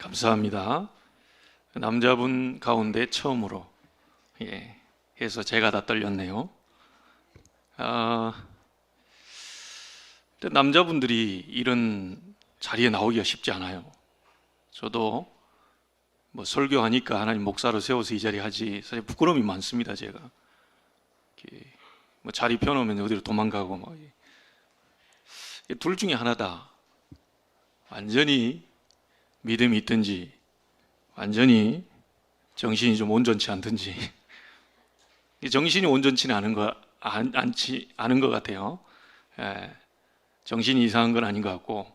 감사합니다. 남자분 가운데 처음으로 해서 제가 다 떨렸네요. 남자분들이 이런 자리에 나오기가 쉽지 않아요. 저도 뭐 설교하니까 하나님 목사로 세워서 이 자리 하지 사실 부끄러움이 많습니다. 제가 뭐 자리 펴놓으면 어디로 도망가고 뭐. 둘 중에 하나다. 완전히 믿음이 있든지 완전히 정신이 좀 온전치 않든지. 정신이 온전치는 않은 것 같아요. 정신이 이상한 건 아닌 것 같고,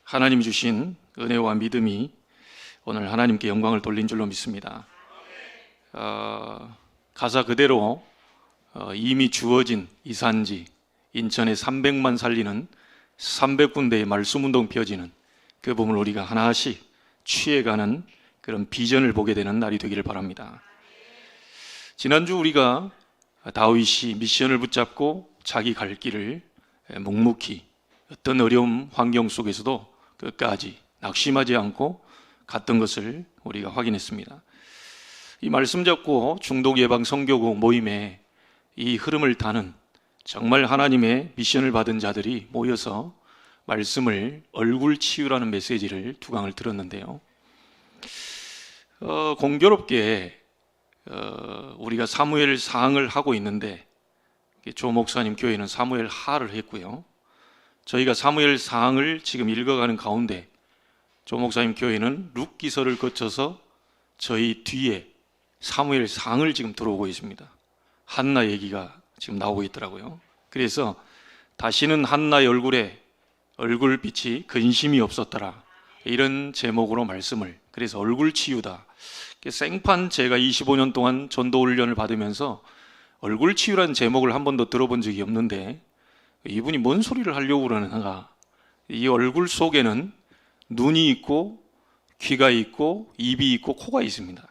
하나님이 주신 은혜와 믿음이 오늘 하나님께 영광을 돌린 줄로 믿습니다. 가사 그대로 이미 주어진 이산지 인천에 300만 살리는 300군데의 말씀운동 펴지는 그 부분을 우리가 하나씩 취해가는 그런 비전을 보게 되는 날이 되기를 바랍니다. 지난주 우리가 다윗이 미션을 붙잡고 자기 갈 길을 묵묵히 어떤 어려움 환경 속에서도 끝까지 낙심하지 않고 갔던 것을 우리가 확인했습니다. 이 말씀 잡고 중독 예방 선교국 모임에 이 흐름을 타는 정말 하나님의 미션을 받은 자들이 모여서 말씀을 얼굴 치유라는 메시지를 두 강을 들었는데요. 공교롭게 우리가 사무엘 상을 하고 있는데 조 목사님 교회는 사무엘 하를 했고요. 저희가 사무엘 상을 지금 읽어가는 가운데 조 목사님 교회는 룻기서를 거쳐서 저희 뒤에 사무엘 상을 지금 들어오고 있습니다. 한나 얘기가 지금 나오고 있더라고요. 그래서 다시는 한나의 얼굴에 얼굴빛이 근심이 없었더라, 이런 제목으로 말씀을, 그래서 얼굴 치유다. 생판 제가 25년 동안 전도 훈련을 받으면서 얼굴 치유라는 제목을 한 번도 들어본 적이 없는데 이분이 뭔 소리를 하려고 그러는가. 이 얼굴 속에는 눈이 있고 귀가 있고 입이 있고 코가 있습니다.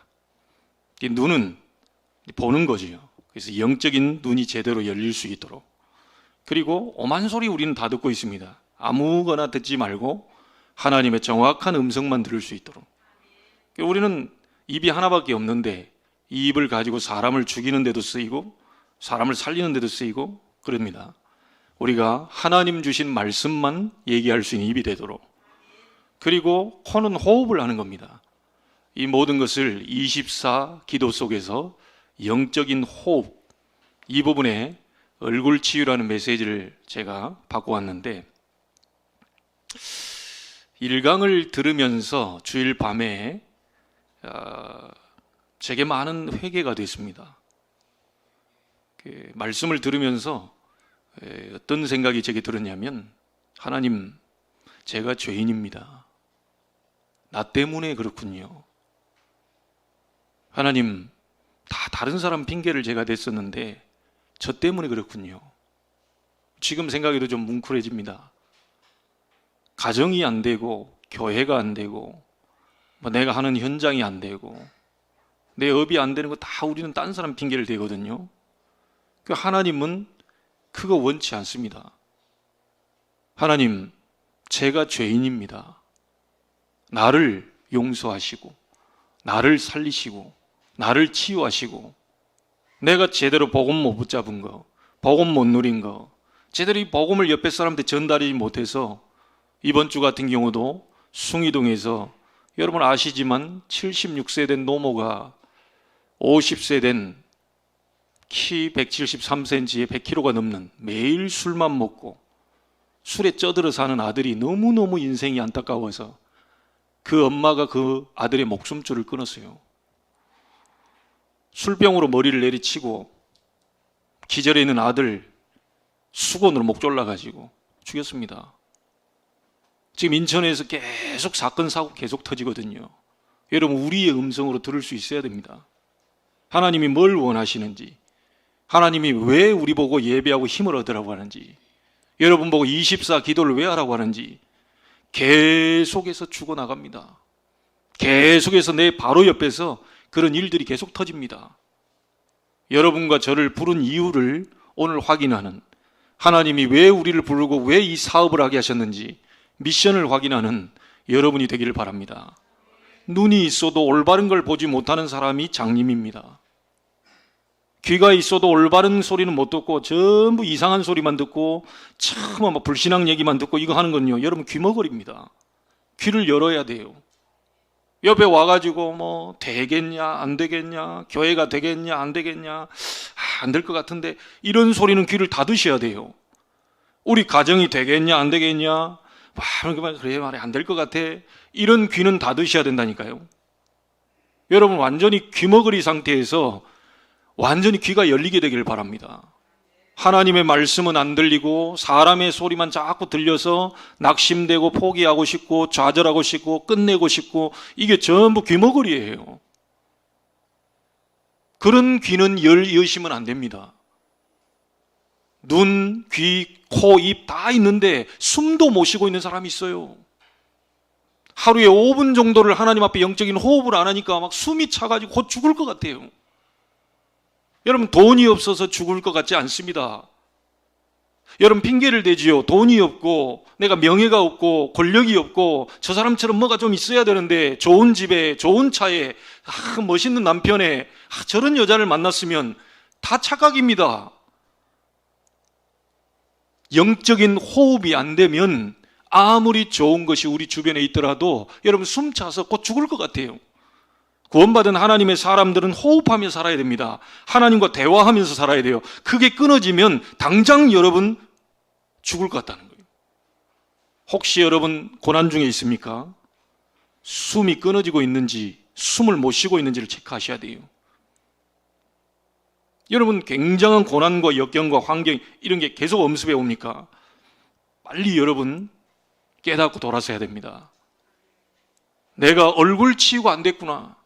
이 눈은 보는 거지요. 그래서 영적인 눈이 제대로 열릴 수 있도록. 그리고 오만 소리 우리는 다 듣고 있습니다. 아무거나 듣지 말고 하나님의 정확한 음성만 들을 수 있도록. 우리는 입이 하나밖에 없는데 이 입을 가지고 사람을 죽이는 데도 쓰이고 사람을 살리는 데도 쓰이고 그럽니다. 우리가 하나님 주신 말씀만 얘기할 수 있는 입이 되도록. 그리고 코는 호흡을 하는 겁니다. 이 모든 것을 24 기도 속에서 영적인 호흡, 이 부분에 얼굴 치유라는 메시지를 제가 바꿔왔는데, 1강을 들으면서 주일 밤에 제게 많은 회개가 됐습니다. 말씀을 들으면서 어떤 생각이 제게 들었냐면, 하나님, 제가 죄인입니다. 나 때문에 그렇군요. 하나님, 다 다른 사람 핑계를 제가 댔었는데 저 때문에 그렇군요. 지금 생각해도 좀 뭉클해집니다. 가정이 안 되고 교회가 안 되고 내가 하는 현장이 안 되고 내 업이 안 되는 거 다 우리는 딴 사람 핑계를 대거든요. 하나님은 그거 원치 않습니다. 하나님, 제가 죄인입니다. 나를 용서하시고 나를 살리시고 나를 치유하시고, 내가 제대로 복음 못 붙잡은 거, 복음 못 누린 거, 제대로 이 복음을 옆에 사람한테 전달하지 못해서 이번 주 같은 경우도 숭이동에서 여러분 아시지만 76세 된 노모가 50세 된 키 173cm에 100kg가 넘는, 매일 술만 먹고 술에 쪄들어 사는 아들이 너무너무 인생이 안타까워서 그 엄마가 그 아들의 목숨줄을 끊었어요. 술병으로 머리를 내리치고 기절해 있는 아들 수건으로 목 졸라가지고 죽였습니다. 지금 인천에서 계속 사건 사고 계속 터지거든요. 여러분, 우리의 음성으로 들을 수 있어야 됩니다. 하나님이 뭘 원하시는지, 하나님이 왜 우리 보고 예배하고 힘을 얻으라고 하는지, 여러분 보고 24 기도를 왜 하라고 하는지 계속해서 죽어나갑니다. 계속해서 내 바로 옆에서 그런 일들이 계속 터집니다. 여러분과 저를 부른 이유를 오늘 확인하는, 하나님이 왜 우리를 부르고 왜 이 사업을 하게 하셨는지 미션을 확인하는 여러분이 되기를 바랍니다. 눈이 있어도 올바른 걸 보지 못하는 사람이 장님입니다. 귀가 있어도 올바른 소리는 못 듣고 전부 이상한 소리만 듣고 참 불신앙 얘기만 듣고 이거 하는 건요, 여러분 귀머거리입니다. 귀를 열어야 돼요. 옆에 와가지고 되겠냐 안 되겠냐, 교회가 되겠냐 안 되겠냐, 안 될 것 같은데, 이런 소리는 귀를 닫으셔야 돼요. 우리 가정이 되겠냐 안 되겠냐, 그래 말이 안 될 것 같아, 이런 귀는 닫으셔야 된다니까요. 여러분 완전히 귀머거리 상태에서 완전히 귀가 열리게 되기를 바랍니다. 하나님의 말씀은 안 들리고 사람의 소리만 자꾸 들려서 낙심되고 포기하고 싶고 좌절하고 싶고 끝내고 싶고, 이게 전부 귀머거리예요. 그런 귀는 여시면 안 됩니다. 눈, 귀, 코, 입 다 있는데 숨도 못 쉬고 있는 사람이 있어요. 하루에 5분 정도를 하나님 앞에 영적인 호흡을 안 하니까 막 숨이 차가지고 곧 죽을 것 같아요. 여러분 돈이 없어서 죽을 것 같지 않습니다. 여러분 핑계를 대지요. 돈이 없고 내가 명예가 없고 권력이 없고 저 사람처럼 뭐가 좀 있어야 되는데, 좋은 집에 좋은 차에 멋있는 남편에 저런 여자를 만났으면 다 착각입니다. 영적인 호흡이 안 되면 아무리 좋은 것이 우리 주변에 있더라도 여러분 숨차서 곧 죽을 것 같아요. 구원받은 하나님의 사람들은 호흡하며 살아야 됩니다. 하나님과 대화하면서 살아야 돼요. 그게 끊어지면 당장 여러분 죽을 것 같다는 거예요. 혹시 여러분 고난 중에 있습니까? 숨이 끊어지고 있는지, 숨을 못 쉬고 있는지를 체크하셔야 돼요. 여러분 굉장한 고난과 역경과 환경 이런 게 계속 엄습해 옵니까? 빨리 여러분 깨닫고 돌아서야 됩니다. 내가 얼굴 치유가 안 됐구나.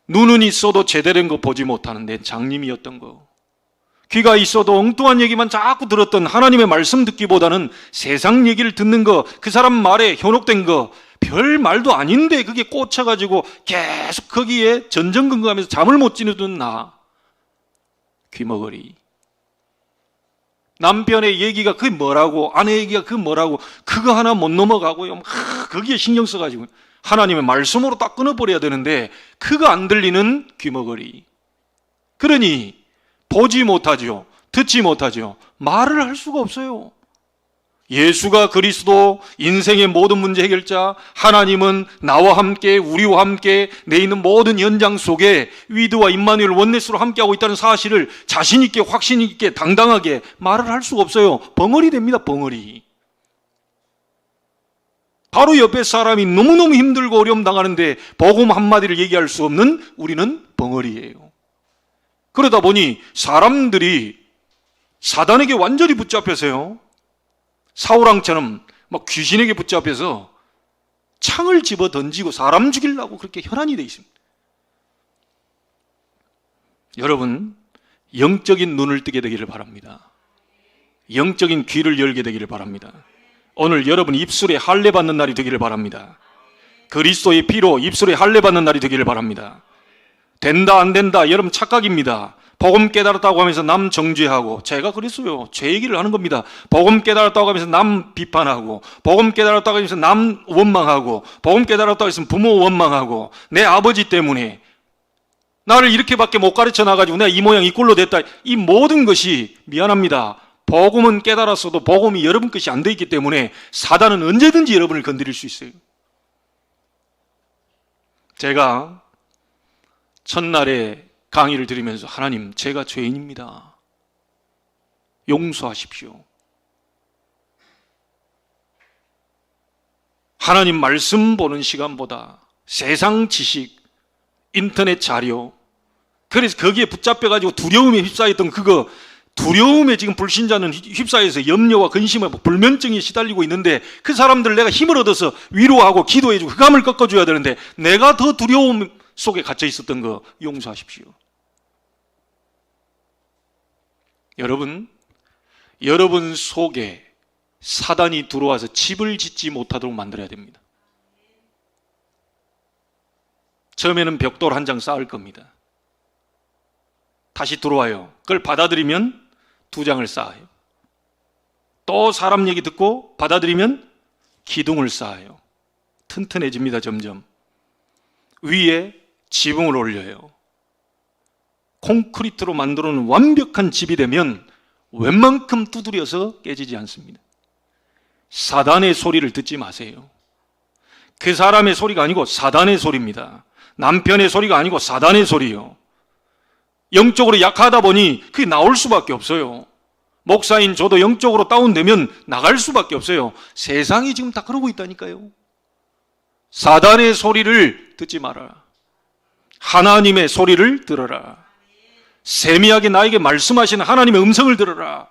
눈은 있어도 제대로 된 거 보지 못하는 내 장님이었던 거. 귀가 있어도 엉뚱한 얘기만 자꾸 들었던 하나님의 말씀 듣기보다는 세상 얘기를 듣는 거, 그 사람 말에 현혹된 거, 별 말도 아닌데 그게 꽂혀가지고 계속 거기에 전전긍긍하면서 잠을 못 지는 나. 귀머거리. 남편의 얘기가 그게 뭐라고, 아내 얘기가 그게 뭐라고, 그거 하나 못 넘어가고요. 거기에 신경 써가지고 하나님의 말씀으로 딱 끊어버려야 되는데 그거 안 들리는 귀머거리. 그러니 보지 못하죠. 듣지 못하죠. 말을 할 수가 없어요. 예수가 그리스도, 인생의 모든 문제 해결자, 하나님은 나와 함께, 우리와 함께 내 있는 모든 현장 속에 위드와 임마누엘 원네스로 함께하고 있다는 사실을 자신 있게, 확신 있게, 당당하게 말을 할 수가 없어요. 벙어리 됩니다. 벙어리. 바로 옆에 사람이 너무너무 힘들고 어려움 당하는데 복음 한마디를 얘기할 수 없는 우리는 벙어리예요. 그러다 보니 사람들이 사단에게 완전히 붙잡혀서요, 사울왕처럼 막 귀신에게 붙잡혀서 창을 집어 던지고 사람 죽이려고 그렇게 혈안이 되어 있습니다. 여러분 영적인 눈을 뜨게 되기를 바랍니다. 영적인 귀를 열게 되기를 바랍니다. 오늘 여러분 입술에 할례 받는 날이 되기를 바랍니다. 그리스도의 피로 입술에 할례 받는 날이 되기를 바랍니다. 된다 안 된다 여러분 착각입니다. 복음 깨달았다고 하면서 남 정죄하고, 제가 그랬어요. 제 얘기를 하는 겁니다. 복음 깨달았다고 하면서 남 비판하고, 복음 깨달았다고 하면서 남 원망하고, 복음 깨달았다고 해서 부모 원망하고, 내 아버지 때문에 나를 이렇게밖에 못 가르쳐 놔가지고 내가 이 모양 이 꼴로 됐다. 이 모든 것이 미안합니다. 복음은 깨달았어도 복음이 여러분 것이 안 돼 있기 때문에 사단은 언제든지 여러분을 건드릴 수 있어요. 제가 첫날에 강의를 드리면서 하나님 제가 죄인입니다. 용서하십시오. 하나님 말씀 보는 시간보다 세상 지식, 인터넷 자료, 그래서 거기에 붙잡혀가지고 두려움에 휩싸였던 그거, 두려움에 지금 불신자는 휩싸여서 염려와 근심과 불면증에 시달리고 있는데 그 사람들 내가 힘을 얻어서 위로하고 기도해주고 흑암을 꺾어줘야 되는데 내가 더 두려움 속에 갇혀 있었던 거 용서하십시오. 여러분 속에 사단이 들어와서 집을 짓지 못하도록 만들어야 됩니다. 처음에는 벽돌 한 장 쌓을 겁니다. 다시 들어와요. 그걸 받아들이면 2장을 쌓아요. 또 사람 얘기 듣고 받아들이면 기둥을 쌓아요. 튼튼해집니다. 점점 위에 지붕을 올려요. 콘크리트로 만들어 놓은 완벽한 집이 되면 웬만큼 두드려서 깨지지 않습니다. 사단의 소리를 듣지 마세요. 그 사람의 소리가 아니고 사단의 소리입니다. 남편의 소리가 아니고 사단의 소리요. 영적으로 약하다 보니 그게 나올 수밖에 없어요. 목사인 저도 영적으로 다운되면 나갈 수밖에 없어요. 세상이 지금 다 그러고 있다니까요. 사단의 소리를 듣지 말아라. 하나님의 소리를 들어라. 세미하게 나에게 말씀하시는 하나님의 음성을 들어라.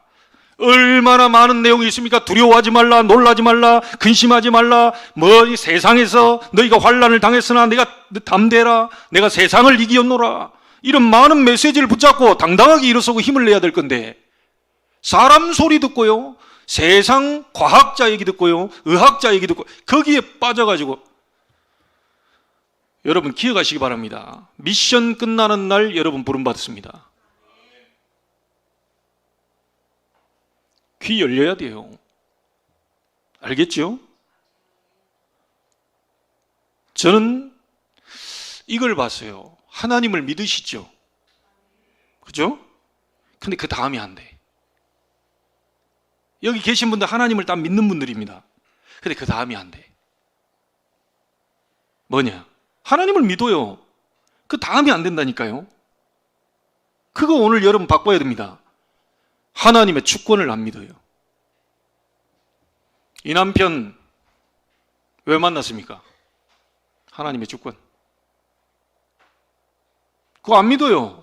얼마나 많은 내용이 있습니까? 두려워하지 말라, 놀라지 말라, 근심하지 말라, 뭐 세상에서 너희가 환난을 당했으나 내가 담대라, 내가 세상을 이기었노라. 이런 많은 메시지를 붙잡고 당당하게 일어서고 힘을 내야 될 건데, 사람 소리 듣고요, 세상 과학자 얘기 듣고요, 의학자 얘기 듣고 거기에 빠져가지고 여러분 기억하시기 바랍니다. 미션 끝나는 날 여러분 부름받습니다. 귀 열려야 돼요. 알겠죠? 저는 이걸 봤어요. 하나님을 믿으시죠? 그죠? 근데 그 다음이 안 돼. 여기 계신 분들 하나님을 다 믿는 분들입니다. 근데 그 다음이 안 돼. 뭐냐? 하나님을 믿어요. 그 다음이 안 된다니까요. 그거 오늘 여러분 바꿔야 됩니다. 하나님의 주권을 안 믿어요. 이 남편 왜 만났습니까? 하나님의 주권. 그거 안 믿어요.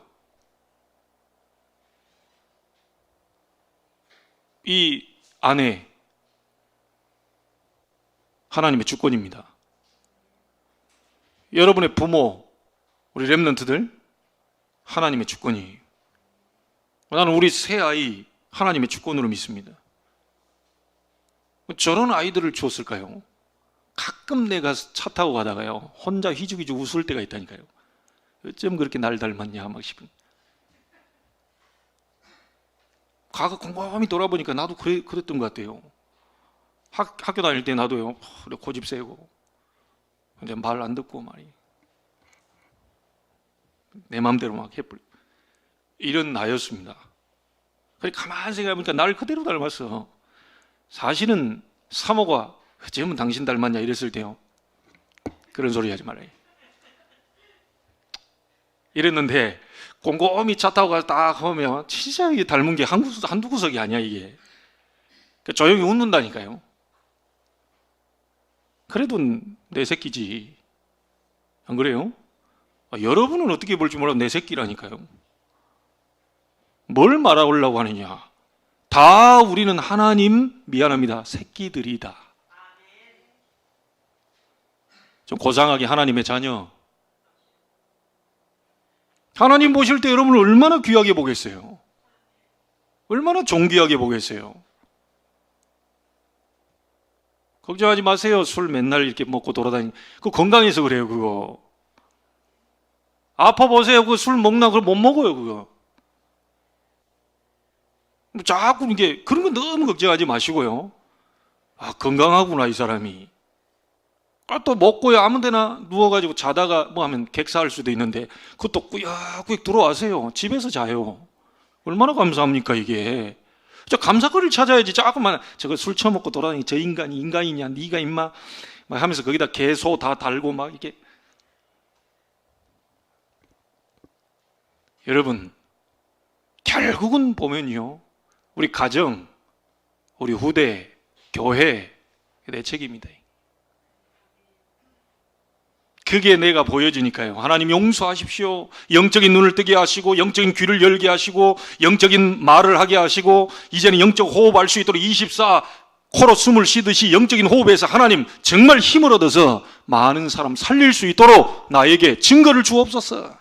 이 아내 하나님의 주권입니다. 여러분의 부모, 우리 렘넌트들 하나님의 주권이에요. 나는 우리 새 아이 하나님의 주권으로 믿습니다. 저런 아이들을 주었을까요? 가끔 내가 차 타고 가다가요, 혼자 희죽희죽 웃을 때가 있다니까요. 어쩜 그렇게 날 닮았냐 막 싶은. 가서 곰곰이 돌아보니까 나도 그랬던 것 같아요. 학교 다닐 때 나도요, 고집 세고, 근데 말 안 듣고 말이 내 마음대로 막 해버려. 이런 나였습니다. 그래 가만히 생각해보니까 날 그대로 닮았어. 사실은 사모가 어쩌면 당신 닮았냐 이랬을 때요, 그런 소리 하지 말아요. 이랬는데 꼼꼼히 차 타고 가서 딱 하면 진짜 이게 닮은 게 한두 구석이 아니야 이게. 조용히 웃는다니까요. 그래도 내 새끼지. 안 그래요? 여러분은 어떻게 볼지 몰라도 내 새끼라니까요. 뭘 말하려고 하느냐. 다 우리는 하나님 미안합니다 새끼들이다. 좀 고상하게 하나님의 자녀. 하나님 보실 때 여러분을 얼마나 귀하게 보겠어요? 얼마나 존귀하게 보겠어요? 걱정하지 마세요. 술 맨날 이렇게 먹고 돌아다니는 그거 건강해서 그래요. 그거 아파 보세요. 그 술 먹나? 그걸 못 먹어요. 그거 자꾸 이게 그런 거 너무 걱정하지 마시고요. 아, 건강하구나 이 사람이. 또 먹고요 아무데나 누워가지고 자다가 뭐 하면 객사할 수도 있는데 그것도 꾸역꾸역 들어와세요. 집에서 자요. 얼마나 감사합니까 이게. 저 감사거리를 찾아야지. 자꾸만 저거 술 처먹고 돌아다니는 저 인간이 인간이냐 네가 임마 막 하면서 거기다 개소 다 달고 막 이게. 여러분 결국은 보면요, 우리 가정, 우리 후대, 교회 내 책임이다. 그게 내가 보여지니까요. 하나님 용서하십시오. 영적인 눈을 뜨게 하시고 영적인 귀를 열게 하시고 영적인 말을 하게 하시고 이제는 영적 호흡할 수 있도록 24 코로 숨을 쉬듯이 영적인 호흡에서 하나님 정말 힘을 얻어서 많은 사람 살릴 수 있도록 나에게 증거를 주옵소서.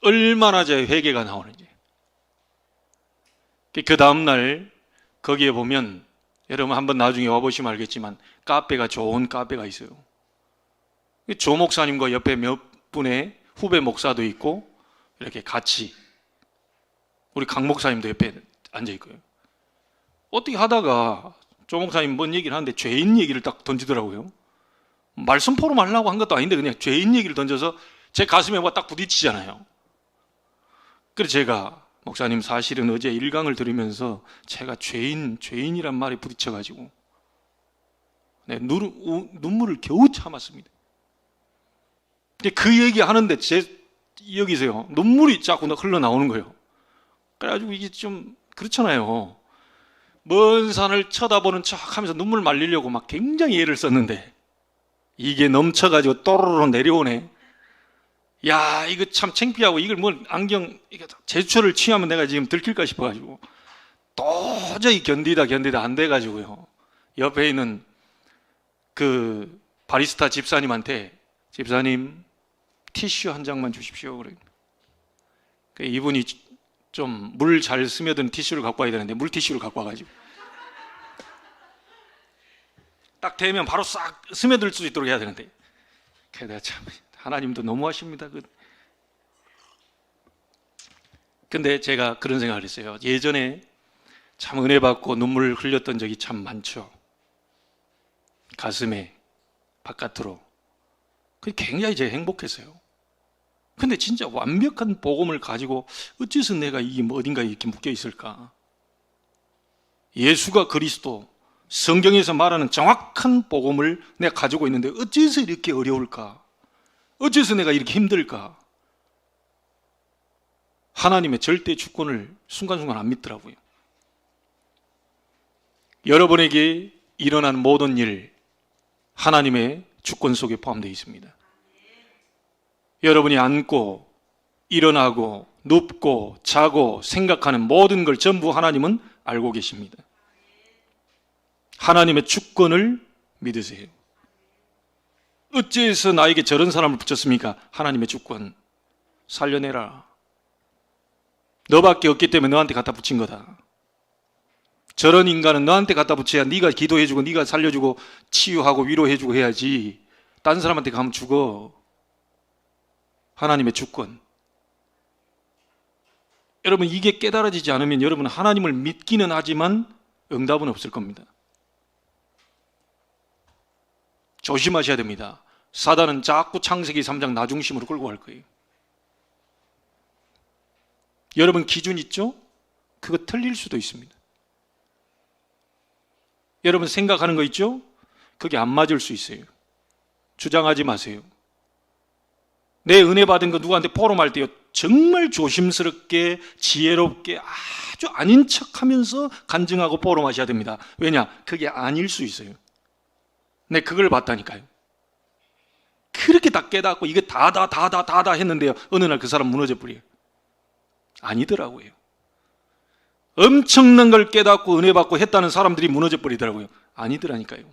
얼마나 제 회개가 나오는지. 그 다음날 거기에 보면 여러분 한번 나중에 와보시면 알겠지만 카페가 좋은 카페가 있어요. 조 목사님과 옆에 몇 분의 후배 목사도 있고 이렇게 같이 우리 강 목사님도 옆에 앉아있고요. 어떻게 하다가 조 목사님 뭔 얘기를 하는데 죄인 얘기를 딱 던지더라고요. 말씀 포럼하려고 한 것도 아닌데 그냥 죄인 얘기를 던져서 제 가슴에 딱 부딪히잖아요. 그래서 제가 목사님 사실은 어제 1강을 들으면서 제가 죄인이란 말에 부딪혀가지고 눈물을 겨우 참았습니다. 근데 그 얘기 하는데 여기서요 눈물이 자꾸 흘러나오는 거예요. 그래가지고 이게 좀 그렇잖아요. 먼 산을 쳐다보는 척 하면서 눈물 말리려고 막 굉장히 애를 썼는데 이게 넘쳐가지고 또르르 내려오네. 야, 이거 참 창피하고 이걸 제스처를 취하면 내가 지금 들킬까 싶어가지고 도저히 견디다 안 돼가지고요. 옆에 있는 그 바리스타 집사님한테 집사님 티슈 한 장만 주십시오. 그래. 이분이 좀 물 잘 스며드는 티슈를 갖고 와야 되는데 물티슈를 갖고 와가지고 딱 대면 바로 싹 스며들 수 있도록 해야 되는데 내가 참 하나님도 너무하십니다. 근데 제가 그런 생각을 했어요. 예전에 참 은혜 받고 눈물 흘렸던 적이 참 많죠. 가슴에 바깥으로. 그게 굉장히 제가 행복했어요. 근데 진짜 완벽한 복음을 가지고 어째서 내가 이게 어딘가에 이렇게 묶여 있을까? 예수가 그리스도, 성경에서 말하는 정확한 복음을 내가 가지고 있는데 어째서 이렇게 어려울까? 어째서 내가 이렇게 힘들까? 하나님의 절대 주권을 순간순간 안 믿더라고요. 여러분에게 일어난 모든 일, 하나님의 주권 속에 포함되어 있습니다. 여러분이 앉고 일어나고 눕고 자고 생각하는 모든 걸 전부 하나님은 알고 계십니다. 하나님의 주권을 믿으세요. 어째서 나에게 저런 사람을 붙였습니까? 하나님의 주권. 살려내라. 너밖에 없기 때문에 너한테 갖다 붙인 거다. 저런 인간은 너한테 갖다 붙여야 네가 기도해주고 네가 살려주고 치유하고 위로해주고 해야지. 딴 사람한테 가면 죽어. 하나님의 주권. 여러분 이게 깨달아지지 않으면 여러분은 하나님을 믿기는 하지만 응답은 없을 겁니다. 조심하셔야 됩니다. 사단은 자꾸 창세기 3장 나중심으로 끌고 갈 거예요. 여러분 기준 있죠? 그거 틀릴 수도 있습니다. 여러분 생각하는 거 있죠? 그게 안 맞을 수 있어요. 주장하지 마세요. 내 은혜 받은 거 누구한테 포럼할 때요 정말 조심스럽게 지혜롭게 아주 아닌 척하면서 간증하고 포럼하셔야 됩니다. 왜냐? 그게 아닐 수 있어요. 내 그걸 봤다니까요. 그렇게 다 깨닫고 이게 다다 했는데요 어느 날 그 사람 무너져 버려요. 아니더라고요. 엄청난 걸 깨닫고 은혜 받고 했다는 사람들이 무너져 버리더라고요. 아니더라니까요.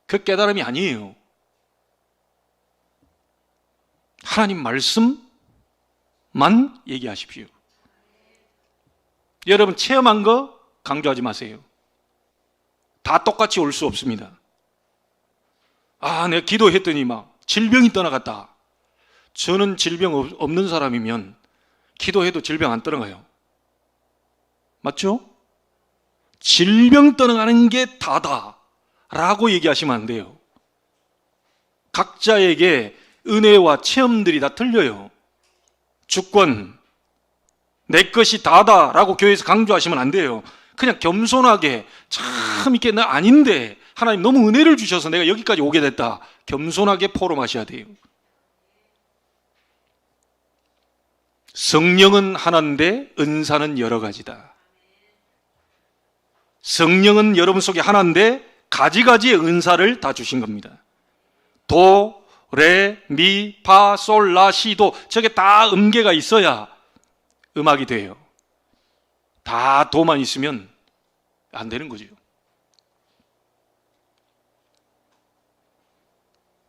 그 깨달음이 아니에요. 하나님 말씀만 얘기하십시오. 여러분 체험한 거 강조하지 마세요. 다 똑같이 올 수 없습니다. 내가 기도했더니 막 질병이 떠나갔다. 저는 질병 없는 사람이면 기도해도 질병 안 떠나가요. 맞죠? 질병 떠나가는 게 다다 라고 얘기하시면 안 돼요. 각자에게 은혜와 체험들이 다 틀려요. 주권, 내 것이 다다라고 교회에서 강조하시면 안 돼요. 그냥 겸손하게 참 이게 나 아닌데 하나님 너무 은혜를 주셔서 내가 여기까지 오게 됐다. 겸손하게 포럼하셔야 돼요. 성령은 하나인데 은사는 여러 가지다. 성령은 여러분 속에 하나인데 가지가지의 은사를 다 주신 겁니다. 도, 레, 미, 파, 솔, 라, 시, 도 저게 다 음계가 있어야 음악이 돼요. 다 도만 있으면 안 되는 거죠.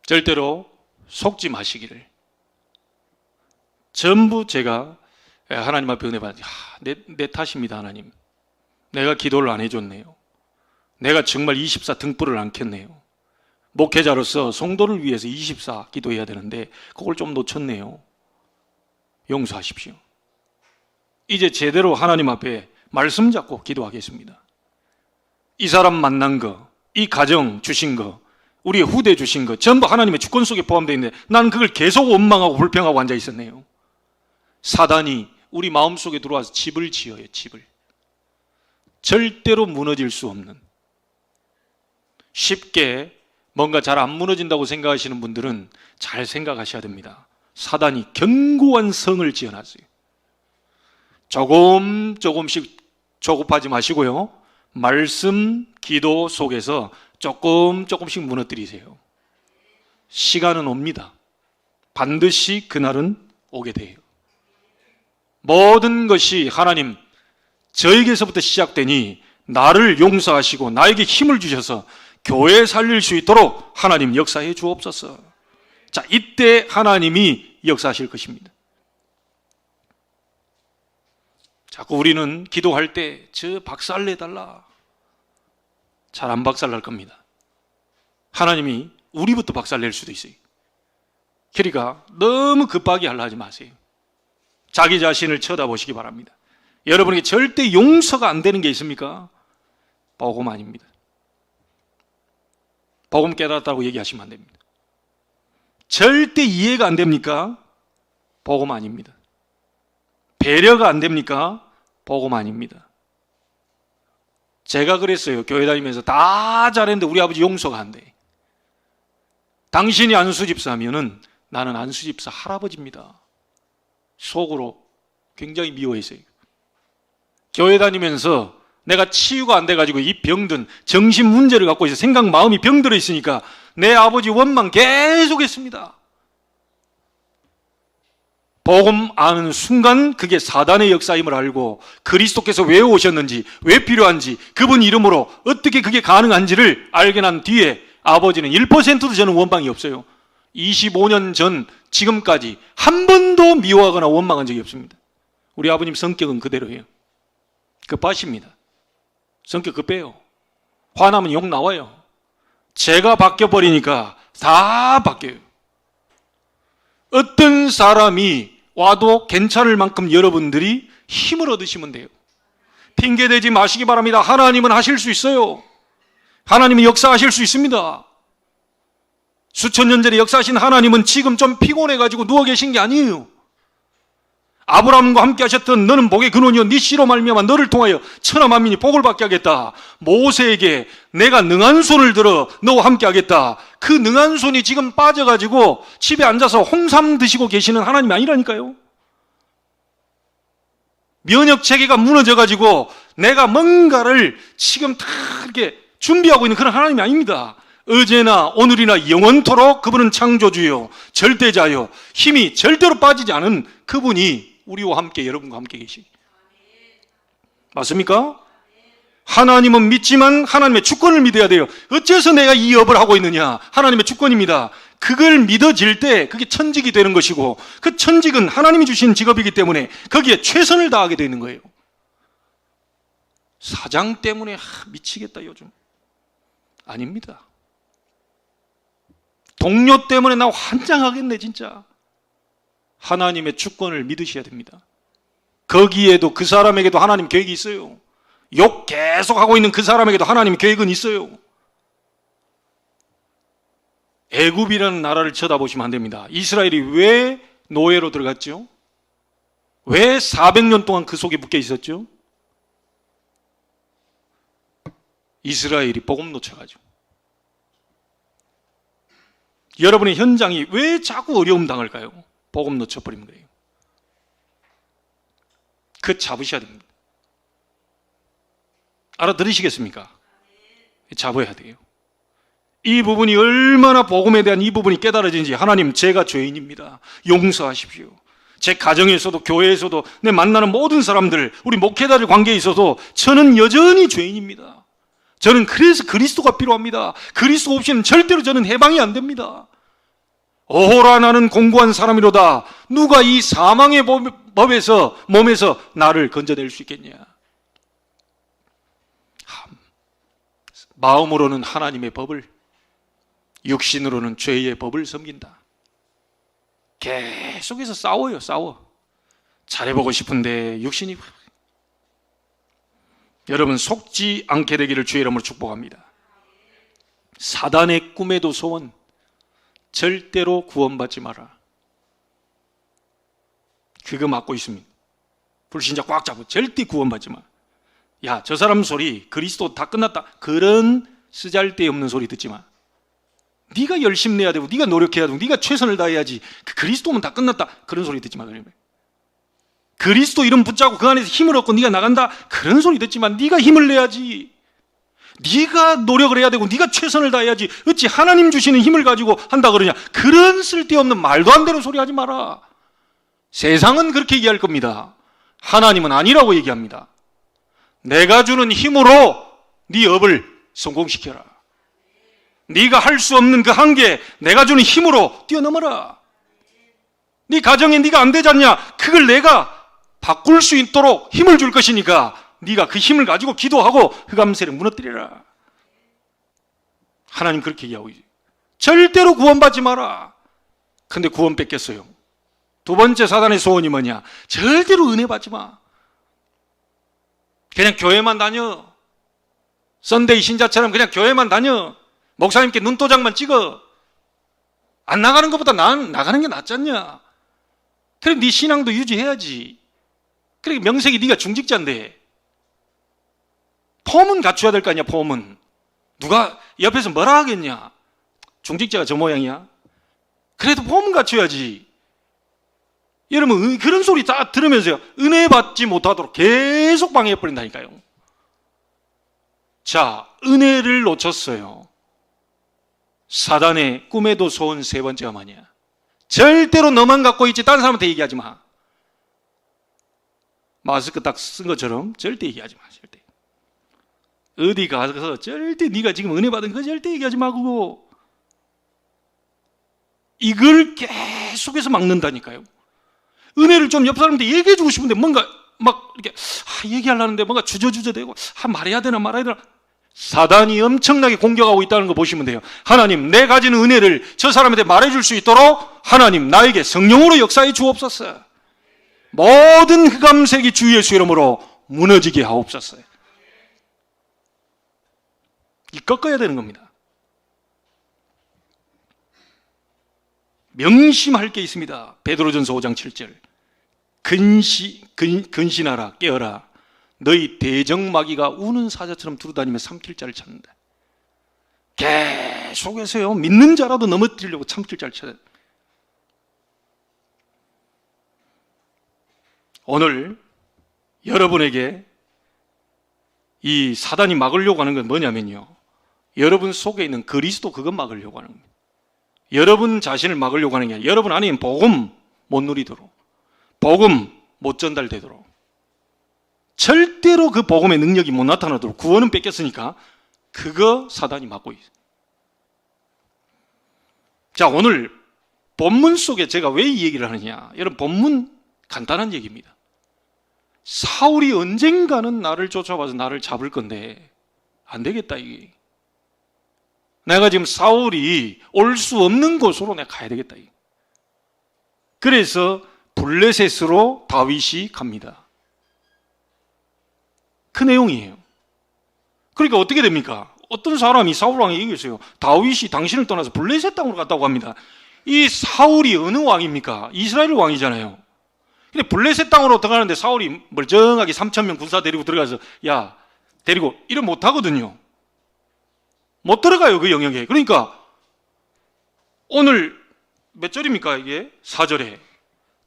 절대로 속지 마시기를. 전부 제가 하나님 앞에 은혜 받아 내 탓입니다. 하나님 내가 기도를 안 해줬네요. 내가 정말 24 등불을 안 켰네요. 목회자로서 성도를 위해서 24 기도해야 되는데 그걸 좀 놓쳤네요. 용서하십시오. 이제 제대로 하나님 앞에 말씀 잡고 기도하겠습니다. 이 사람 만난 거, 이 가정 주신 거, 우리의 후대 주신 거 전부 하나님의 주권 속에 포함되어 있는데 나는 그걸 계속 원망하고 불평하고 앉아 있었네요. 사단이 우리 마음속에 들어와서 집을 지어요. 집을. 절대로 무너질 수 없는, 쉽게 뭔가 잘 안 무너진다고 생각하시는 분들은 잘 생각하셔야 됩니다. 사단이 견고한 성을 지어놨어요. 조금씩 조급하지 마시고요, 말씀, 기도 속에서 조금씩 무너뜨리세요. 시간은 옵니다. 반드시 그날은 오게 돼요. 모든 것이 하나님 저에게서부터 시작되니 나를 용서하시고 나에게 힘을 주셔서 교회 살릴 수 있도록 하나님 역사해 주옵소서. 자, 이때 하나님이 역사하실 것입니다. 자꾸 우리는 기도할 때 저 박살내달라, 잘 안 박살날 겁니다. 하나님이 우리부터 박살낼 수도 있어요. 그러니까 너무 급하게 하려 하지 마세요. 자기 자신을 쳐다보시기 바랍니다. 여러분에게 절대 용서가 안 되는 게 있습니까? 복음 아닙니다. 복음 깨달았다고 얘기하시면 안 됩니다. 절대 이해가 안 됩니까? 복음 아닙니다. 배려가 안 됩니까? 복음 아닙니다. 제가 그랬어요. 교회 다니면서 다 잘했는데 우리 아버지 용서가 안 돼. 당신이 안수집사면은 나는 안수집사 할아버지입니다. 속으로 굉장히 미워했어요. 교회 다니면서 내가 치유가 안 돼가지고 이 병든 정신 문제를 갖고 있어, 생각 마음이 병들어 있으니까 내 아버지 원망 계속했습니다. 복음 아는 순간 그게 사단의 역사임을 알고 그리스도께서 왜 오셨는지, 왜 필요한지, 그분 이름으로 어떻게 그게 가능한지를 알게 난 뒤에 아버지는 1%도 저는 원망이 없어요. 25년 전 지금까지 한 번도 미워하거나 원망한 적이 없습니다. 우리 아버님 성격은 그대로예요. 급하십니다. 성격 급해요. 화나면 욕 나와요. 제가 바뀌어버리니까 다 바뀌어요. 어떤 사람이 와도 괜찮을 만큼 여러분들이 힘을 얻으시면 돼요. 핑계대지 마시기 바랍니다. 하나님은 하실 수 있어요. 하나님은 역사하실 수 있습니다. 수천 년 전에 역사하신 하나님은 지금 좀 피곤해가지고 누워 계신 게 아니에요. 아브라함과 함께 하셨던 너는 복의 근원이요 네 씨로 말미암아 너를 통하여 천하 만민이 복을 받게 하겠다. 모세에게 내가 능한 손을 들어 너와 함께 하겠다. 그 능한 손이 지금 빠져가지고 집에 앉아서 홍삼 드시고 계시는 하나님이 아니라니까요. 면역체계가 무너져가지고 내가 뭔가를 지금 다 이렇게 준비하고 있는 그런 하나님이 아닙니다. 어제나 오늘이나 영원토록 그분은 창조주요 절대자요 힘이 절대로 빠지지 않은 그분이 우리와 함께, 여러분과 함께 계시. 맞습니까? 하나님은 믿지만 하나님의 주권을 믿어야 돼요. 어째서 내가 이 업을 하고 있느냐? 하나님의 주권입니다. 그걸 믿어질 때 그게 천직이 되는 것이고, 그 천직은 하나님이 주신 직업이기 때문에 거기에 최선을 다하게 되는 거예요. 사장 때문에 미치겠다 요즘. 아닙니다. 동료 때문에 나 환장하겠네 진짜. 하나님의 주권을 믿으셔야 됩니다. 거기에도 그 사람에게도 하나님 계획이 있어요. 욕 계속 하고 있는 그 사람에게도 하나님 계획은 있어요. 애굽이라는 나라를 쳐다보시면 안 됩니다. 이스라엘이 왜 노예로 들어갔죠? 왜 400년 동안 그 속에 묶여 있었죠? 이스라엘이 복음 놓쳐가지고. 여러분의 현장이 왜 자꾸 어려움 당할까요? 복음 놓쳐버리는 거예요. 그 잡으셔야 됩니다. 알아들으시겠습니까? 잡아야 돼요. 이 부분이 얼마나 복음에 대한 이 부분이 깨달아지는지. 하나님, 제가 죄인입니다. 용서하십시오. 제 가정에서도 교회에서도 내 만나는 모든 사람들, 우리 목회자들 관계에 있어서 저는 여전히 죄인입니다. 저는 그래서 그리스도가 필요합니다. 그리스도 없이는 절대로 저는 해방이 안 됩니다. 오호라 나는 공고한 사람이로다. 누가 이 사망의 법에서 몸에서 나를 건져낼 수 있겠냐? 마음으로는 하나님의 법을, 육신으로는 죄의 법을 섬긴다. 계속해서 싸워요. 싸워. 잘해보고 싶은데 육신이 여러분 속지 않게 되기를 주의 이름으로 축복합니다. 사단의 꿈에도 소원 절대로 구원받지 마라. 그거 맡고 있습니다. 불신자 꽉 잡고 절대 구원받지 마. 야, 저 사람 소리 그리스도 다 끝났다, 그런 쓰잘데없는 소리 듣지 마. 네가 열심히 내야 되고 네가 노력해야 되고 네가 최선을 다해야지, 그 그리스도면 다 끝났다, 그런 소리 듣지 마. 그리스도 이름 붙잡고 그 안에서 힘을 얻고 네가 나간다, 그런 소리 듣지 마. 네가 힘을 내야지. 네가 노력을 해야 되고 네가 최선을 다해야지. 어찌 하나님 주시는 힘을 가지고 한다 그러냐, 그런 쓸데없는 말도 안 되는 소리 하지 마라. 세상은 그렇게 얘기할 겁니다. 하나님은 아니라고 얘기합니다. 내가 주는 힘으로 네 업을 성공시켜라. 네가 할 수 없는 그 한계 내가 주는 힘으로 뛰어넘어라. 네 가정에 네가 안 되지 않냐, 그걸 내가 바꿀 수 있도록 힘을 줄 것이니까 네가 그 힘을 가지고 기도하고 흑암세를 무너뜨리라. 하나님 그렇게 얘기하고 있어요. 절대로 구원받지 마라. 근데 구원 뺏겼어요. 두 번째 사단의 소원이 뭐냐, 절대로 은혜 받지 마. 그냥 교회만 다녀. 썬데이 신자처럼 그냥 교회만 다녀. 목사님께 눈도장만 찍어. 안 나가는 것보다 나가는 게 낫지 않냐. 그래 네 신앙도 유지해야지. 그래 명색이 네가 중직자인데 폼은 갖춰야 될 거 아니야. 폼은 누가 옆에서 뭐라 하겠냐, 중직자가 저 모양이야. 그래도 폼은 갖춰야지. 여러분 그런 소리 다 들으면서요, 은혜 받지 못하도록 계속 방해해버린다니까요. 자, 은혜를 놓쳤어요. 사단의 꿈에도 소원 세 번째가 뭐냐, 절대로 너만 갖고 있지 다른 사람한테 얘기하지 마. 마스크 딱 쓴 것처럼 절대 얘기하지 마. 절대. 어디 가서 절대 네가 지금 은혜 받은 거 절대 얘기하지 마. 그거 이걸 계속해서 막는다니까요. 은혜를 좀 옆 사람한테 얘기해 주고 싶은데 뭔가 막 이렇게 얘기하려는데 뭔가 주저대고 말해야 되나 말아야 되나. 사단이 엄청나게 공격하고 있다는 거 보시면 돼요. 하나님, 내 가진 은혜를 저 사람한테 말해줄 수 있도록 하나님 나에게 성령으로 역사해 주옵소서. 모든 흑암색이 주 예수 이름으로 무너지게 하옵소서. 이 꺾어야 되는 겁니다. 명심할 게 있습니다. 베드로전서 5장 7절. 근신하라, 깨어라. 너희 대적마귀가 우는 사자처럼 두루다니며 삼킬 자를 찾는다. 계속해서요, 믿는 자라도 넘어뜨리려고 삼킬 자를 찾아요. 오늘 여러분에게 이 사단이 막으려고 하는 건 뭐냐면요, 여러분 속에 있는 그리스도 그것 막으려고 하는 겁니다. 여러분 자신을 막으려고 하는 게 아니라 여러분 안에 있는 복음 못 누리도록, 복음 못 전달되도록, 절대로 그 복음의 능력이 못 나타나도록, 구원은 뺏겼으니까 그거 사단이 막고 있어요. 자, 오늘 본문 속에 제가 왜 이 얘기를 하느냐, 여러분 본문 간단한 얘기입니다. 사울이 언젠가는 나를 쫓아와서 나를 잡을 건데 안 되겠다 이게. 내가 지금 사울이 올 수 없는 곳으로 내가 가야 되겠다 이게. 그래서 블레셋으로 다윗이 갑니다. 그 내용이에요. 그러니까 어떻게 됩니까? 어떤 사람이 사울 왕에게 얘기했어요. 다윗이 당신을 떠나서 블레셋 땅으로 갔다고 합니다. 이 사울이 어느 왕입니까? 이스라엘 왕이잖아요. 근데 블레셋 땅으로 들어가는데 사울이 멀쩡하게 3,000명 군사 데리고 들어가서 야 데리고 이러 못 하거든요. 못 들어가요 그 영역에. 그러니까 오늘 몇 절입니까 이게? 4절에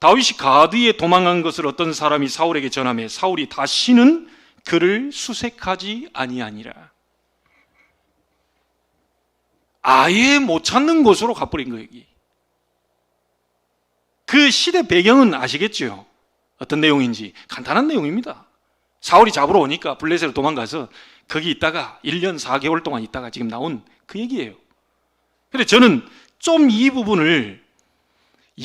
다윗이 가드에 도망간 것을 어떤 사람이 사울에게 전하며 사울이 다시는 그를 수색하지 아니하니라. 아예 못 찾는 곳으로 가버린 거예요. 그 시대 배경은 아시겠죠? 어떤 내용인지. 간단한 내용입니다. 사울이 잡으러 오니까 블레셋으로 도망가서 거기 있다가 1년 4개월 동안 있다가 지금 나온 그 얘기예요. 그런데 저는 좀 이 부분을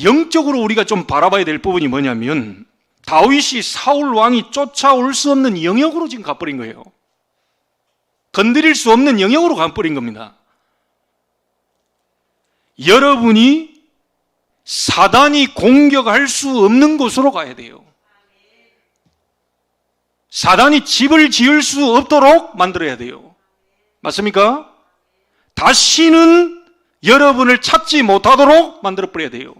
영적으로 우리가 좀 바라봐야 될 부분이 뭐냐면, 다윗이 사울 왕이 쫓아올 수 없는 영역으로 지금 가버린 거예요. 건드릴 수 없는 영역으로 가버린 겁니다. 여러분이 사단이 공격할 수 없는 곳으로 가야 돼요. 사단이 집을 지을 수 없도록 만들어야 돼요. 맞습니까? 다시는 여러분을 찾지 못하도록 만들어버려야 돼요.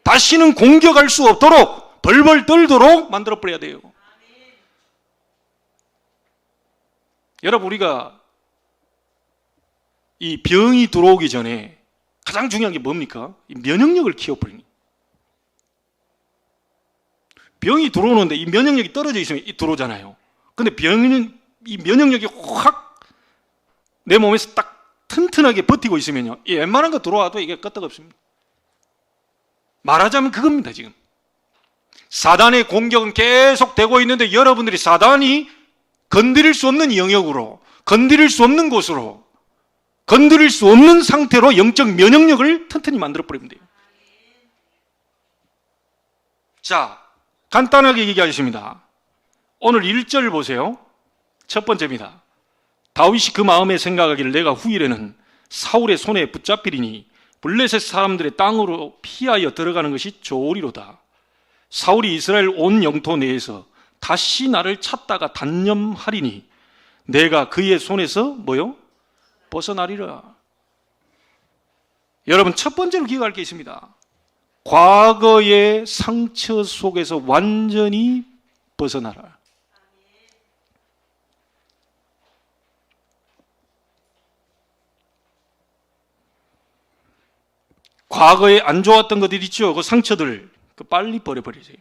다시는 공격할 수 없도록 벌벌 떨도록 만들어버려야 돼요. 여러분, 우리가 이 병이 들어오기 전에 가장 중요한 게 뭡니까? 이 면역력을 키워버리는 거예요. 병이 들어오는데 이 면역력이 떨어져 있으면 들어오잖아요. 근데 이 면역력이 확 내 몸에서 딱 튼튼하게 버티고 있으면요, 이 웬만한 거 들어와도 이게 끄떡없습니다. 말하자면 그겁니다. 지금 사단의 공격은 계속 되고 있는데 여러분들이 사단이 건드릴 수 없는 영역으로, 건드릴 수 없는 곳으로, 건드릴 수 없는 상태로 영적 면역력을 튼튼히 만들어버리면 돼요. 자, 간단하게 얘기하겠습니다. 오늘 1절 보세요. 첫 번째입니다. 다윗이 그 마음에 생각하기를 내가 후일에는 사울의 손에 붙잡히리니 블레셋 사람들의 땅으로 피하여 들어가는 것이 좋으리로다. 사울이 이스라엘 온 영토 내에서 다시 나를 찾다가 단념하리니 내가 그의 손에서 뭐요? 벗어나리라. 여러분, 첫 번째로 기억할 게 있습니다. 과거의 상처 속에서 완전히 벗어나라. 과거에 안 좋았던 것들 있죠? 그 상처들 빨리 버려버리세요.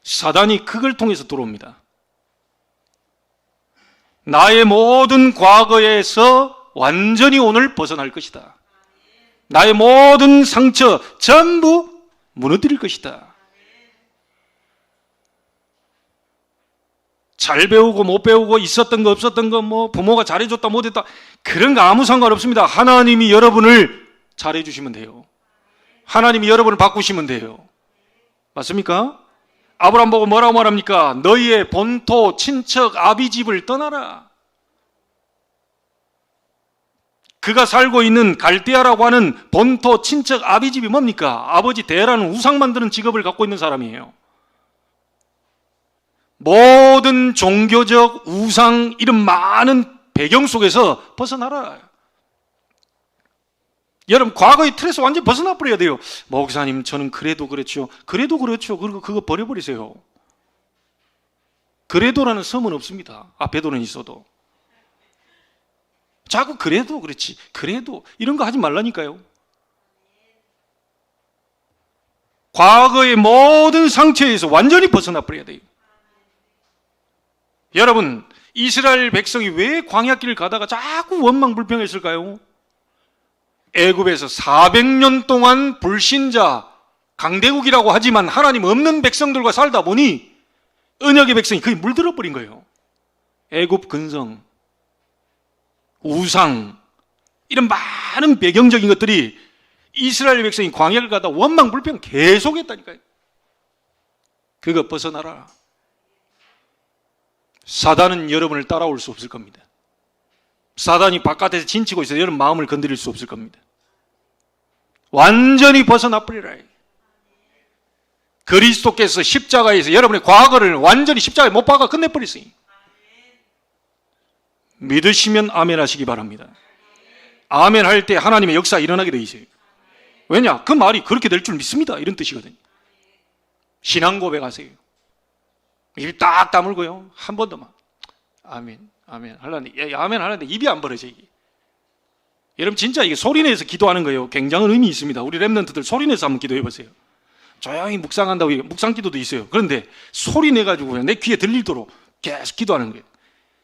사단이 그걸 통해서 들어옵니다. 나의 모든 과거에서 완전히 오늘 벗어날 것이다. 나의 모든 상처 전부 무너뜨릴 것이다. 잘 배우고 못 배우고 있었던 거 없었던 거 뭐 부모가 잘해줬다 못했다 그런 거 아무 상관없습니다. 하나님이 여러분을 잘해주시면 돼요. 하나님이 여러분을 바꾸시면 돼요. 맞습니까? 아브라함 보고 뭐라고 말합니까? 너희의 본토 친척 아비집을 떠나라. 그가 살고 있는 갈대아라고 하는 본토 친척 아비집이 뭡니까? 아버지 데라는 우상 만드는 직업을 갖고 있는 사람이에요. 모든 종교적 우상 이런 많은 배경 속에서 벗어나라. 여러분, 과거의 틀에서 완전히 벗어나 버려야 돼요. 목사님, 저는 그래도 그렇죠. 그래도 그렇죠. 그리고 그거 버려버리세요. 그래도라는 섬은 없습니다. 앞에도는 있어도. 자꾸 그래도 그렇지, 그래도 이런 거 하지 말라니까요. 과거의 모든 상처에서 완전히 벗어나 버려야 돼요. 여러분, 이스라엘 백성이 왜 광야길을 가다가 자꾸 원망불평했을까요? 애굽에서 400년 동안 불신자, 강대국이라고 하지만 하나님 없는 백성들과 살다 보니 언약의 백성이 거의 물들어 버린 거예요. 애굽 근성, 우상, 이런 많은 배경적인 것들이 이스라엘 백성이 광야를 가다 원망불평 계속했다니까요. 그거 벗어나라. 사단은 여러분을 따라올 수 없을 겁니다. 사단이 바깥에서 진치고 있어서 여러분 마음을 건드릴 수 없을 겁니다. 완전히 벗어나 버리라. 그리스도께서 십자가에서 여러분의 과거를 완전히 십자가에 못 박아 끝내버렸어요. 믿으시면 아멘 하시기 바랍니다. 아멘 할 때 하나님의 역사 일어나게 돼 있어요. 왜냐? 그 말이 그렇게 될 줄 믿습니다. 이런 뜻이거든요. 신앙 고백하세요. 입이 딱 다물고요. 한 번 더만 아멘, 아멘 하려는데, 아멘 하려는데 입이 안 벌어져. 이게. 여러분, 진짜 이게 소리내서 기도하는 거예요. 굉장한 의미 있습니다. 우리 랩런트들 소리내서 한번 기도해 보세요. 조용히 묵상한다고, 묵상 기도도 있어요. 그런데 소리내가지고 내 귀에 들리도록 계속 기도하는 거예요.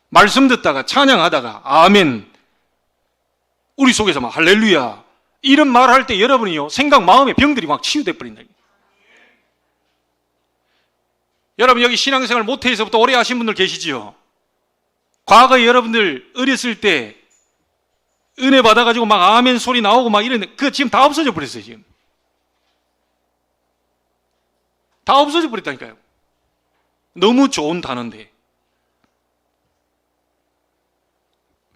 말씀 듣다가 찬양하다가 아멘, 우리 속에서 막 할렐루야 이런 말 할 때 여러분이요, 생각 마음의 병들이 막 치유돼 버린다. 여러분, 여기 신앙생활 모태에서부터 오래 하신 분들 계시지요? 과거에 여러분들 어렸을 때 은혜 받아가지고 막 아멘 소리 나오고 막 이랬는데 그거 지금 다 없어져 버렸어요. 지금 다 없어져 버렸다니까요. 너무 좋은 단어인데.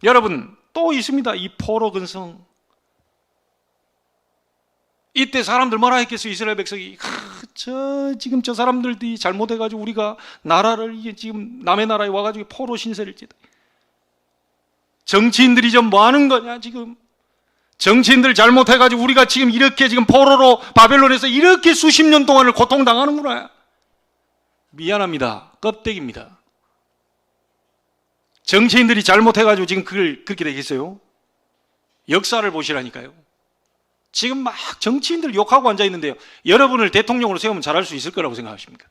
여러분, 또 있습니다. 이 포로 근성. 이때 사람들 뭐라 했겠어요? 이스라엘 백성이 지금 저 사람들이 잘못해가지고 우리가 나라를 이게 지금 남의 나라에 와가지고 포로 신세를 지다. 정치인들이 좀 뭐 하는 거냐 지금. 정치인들 잘못해가지고 우리가 지금 이렇게 지금 포로로 바벨론에서 이렇게 수십 년 동안을 고통당하는구나. 미안합니다. 껍데기입니다. 정치인들이 잘못해가지고 지금 그렇게 되겠어요? 역사를 보시라니까요. 지금 막 정치인들 욕하고 앉아있는데요. 여러분을 대통령으로 세우면 잘할 수 있을 거라고 생각하십니까?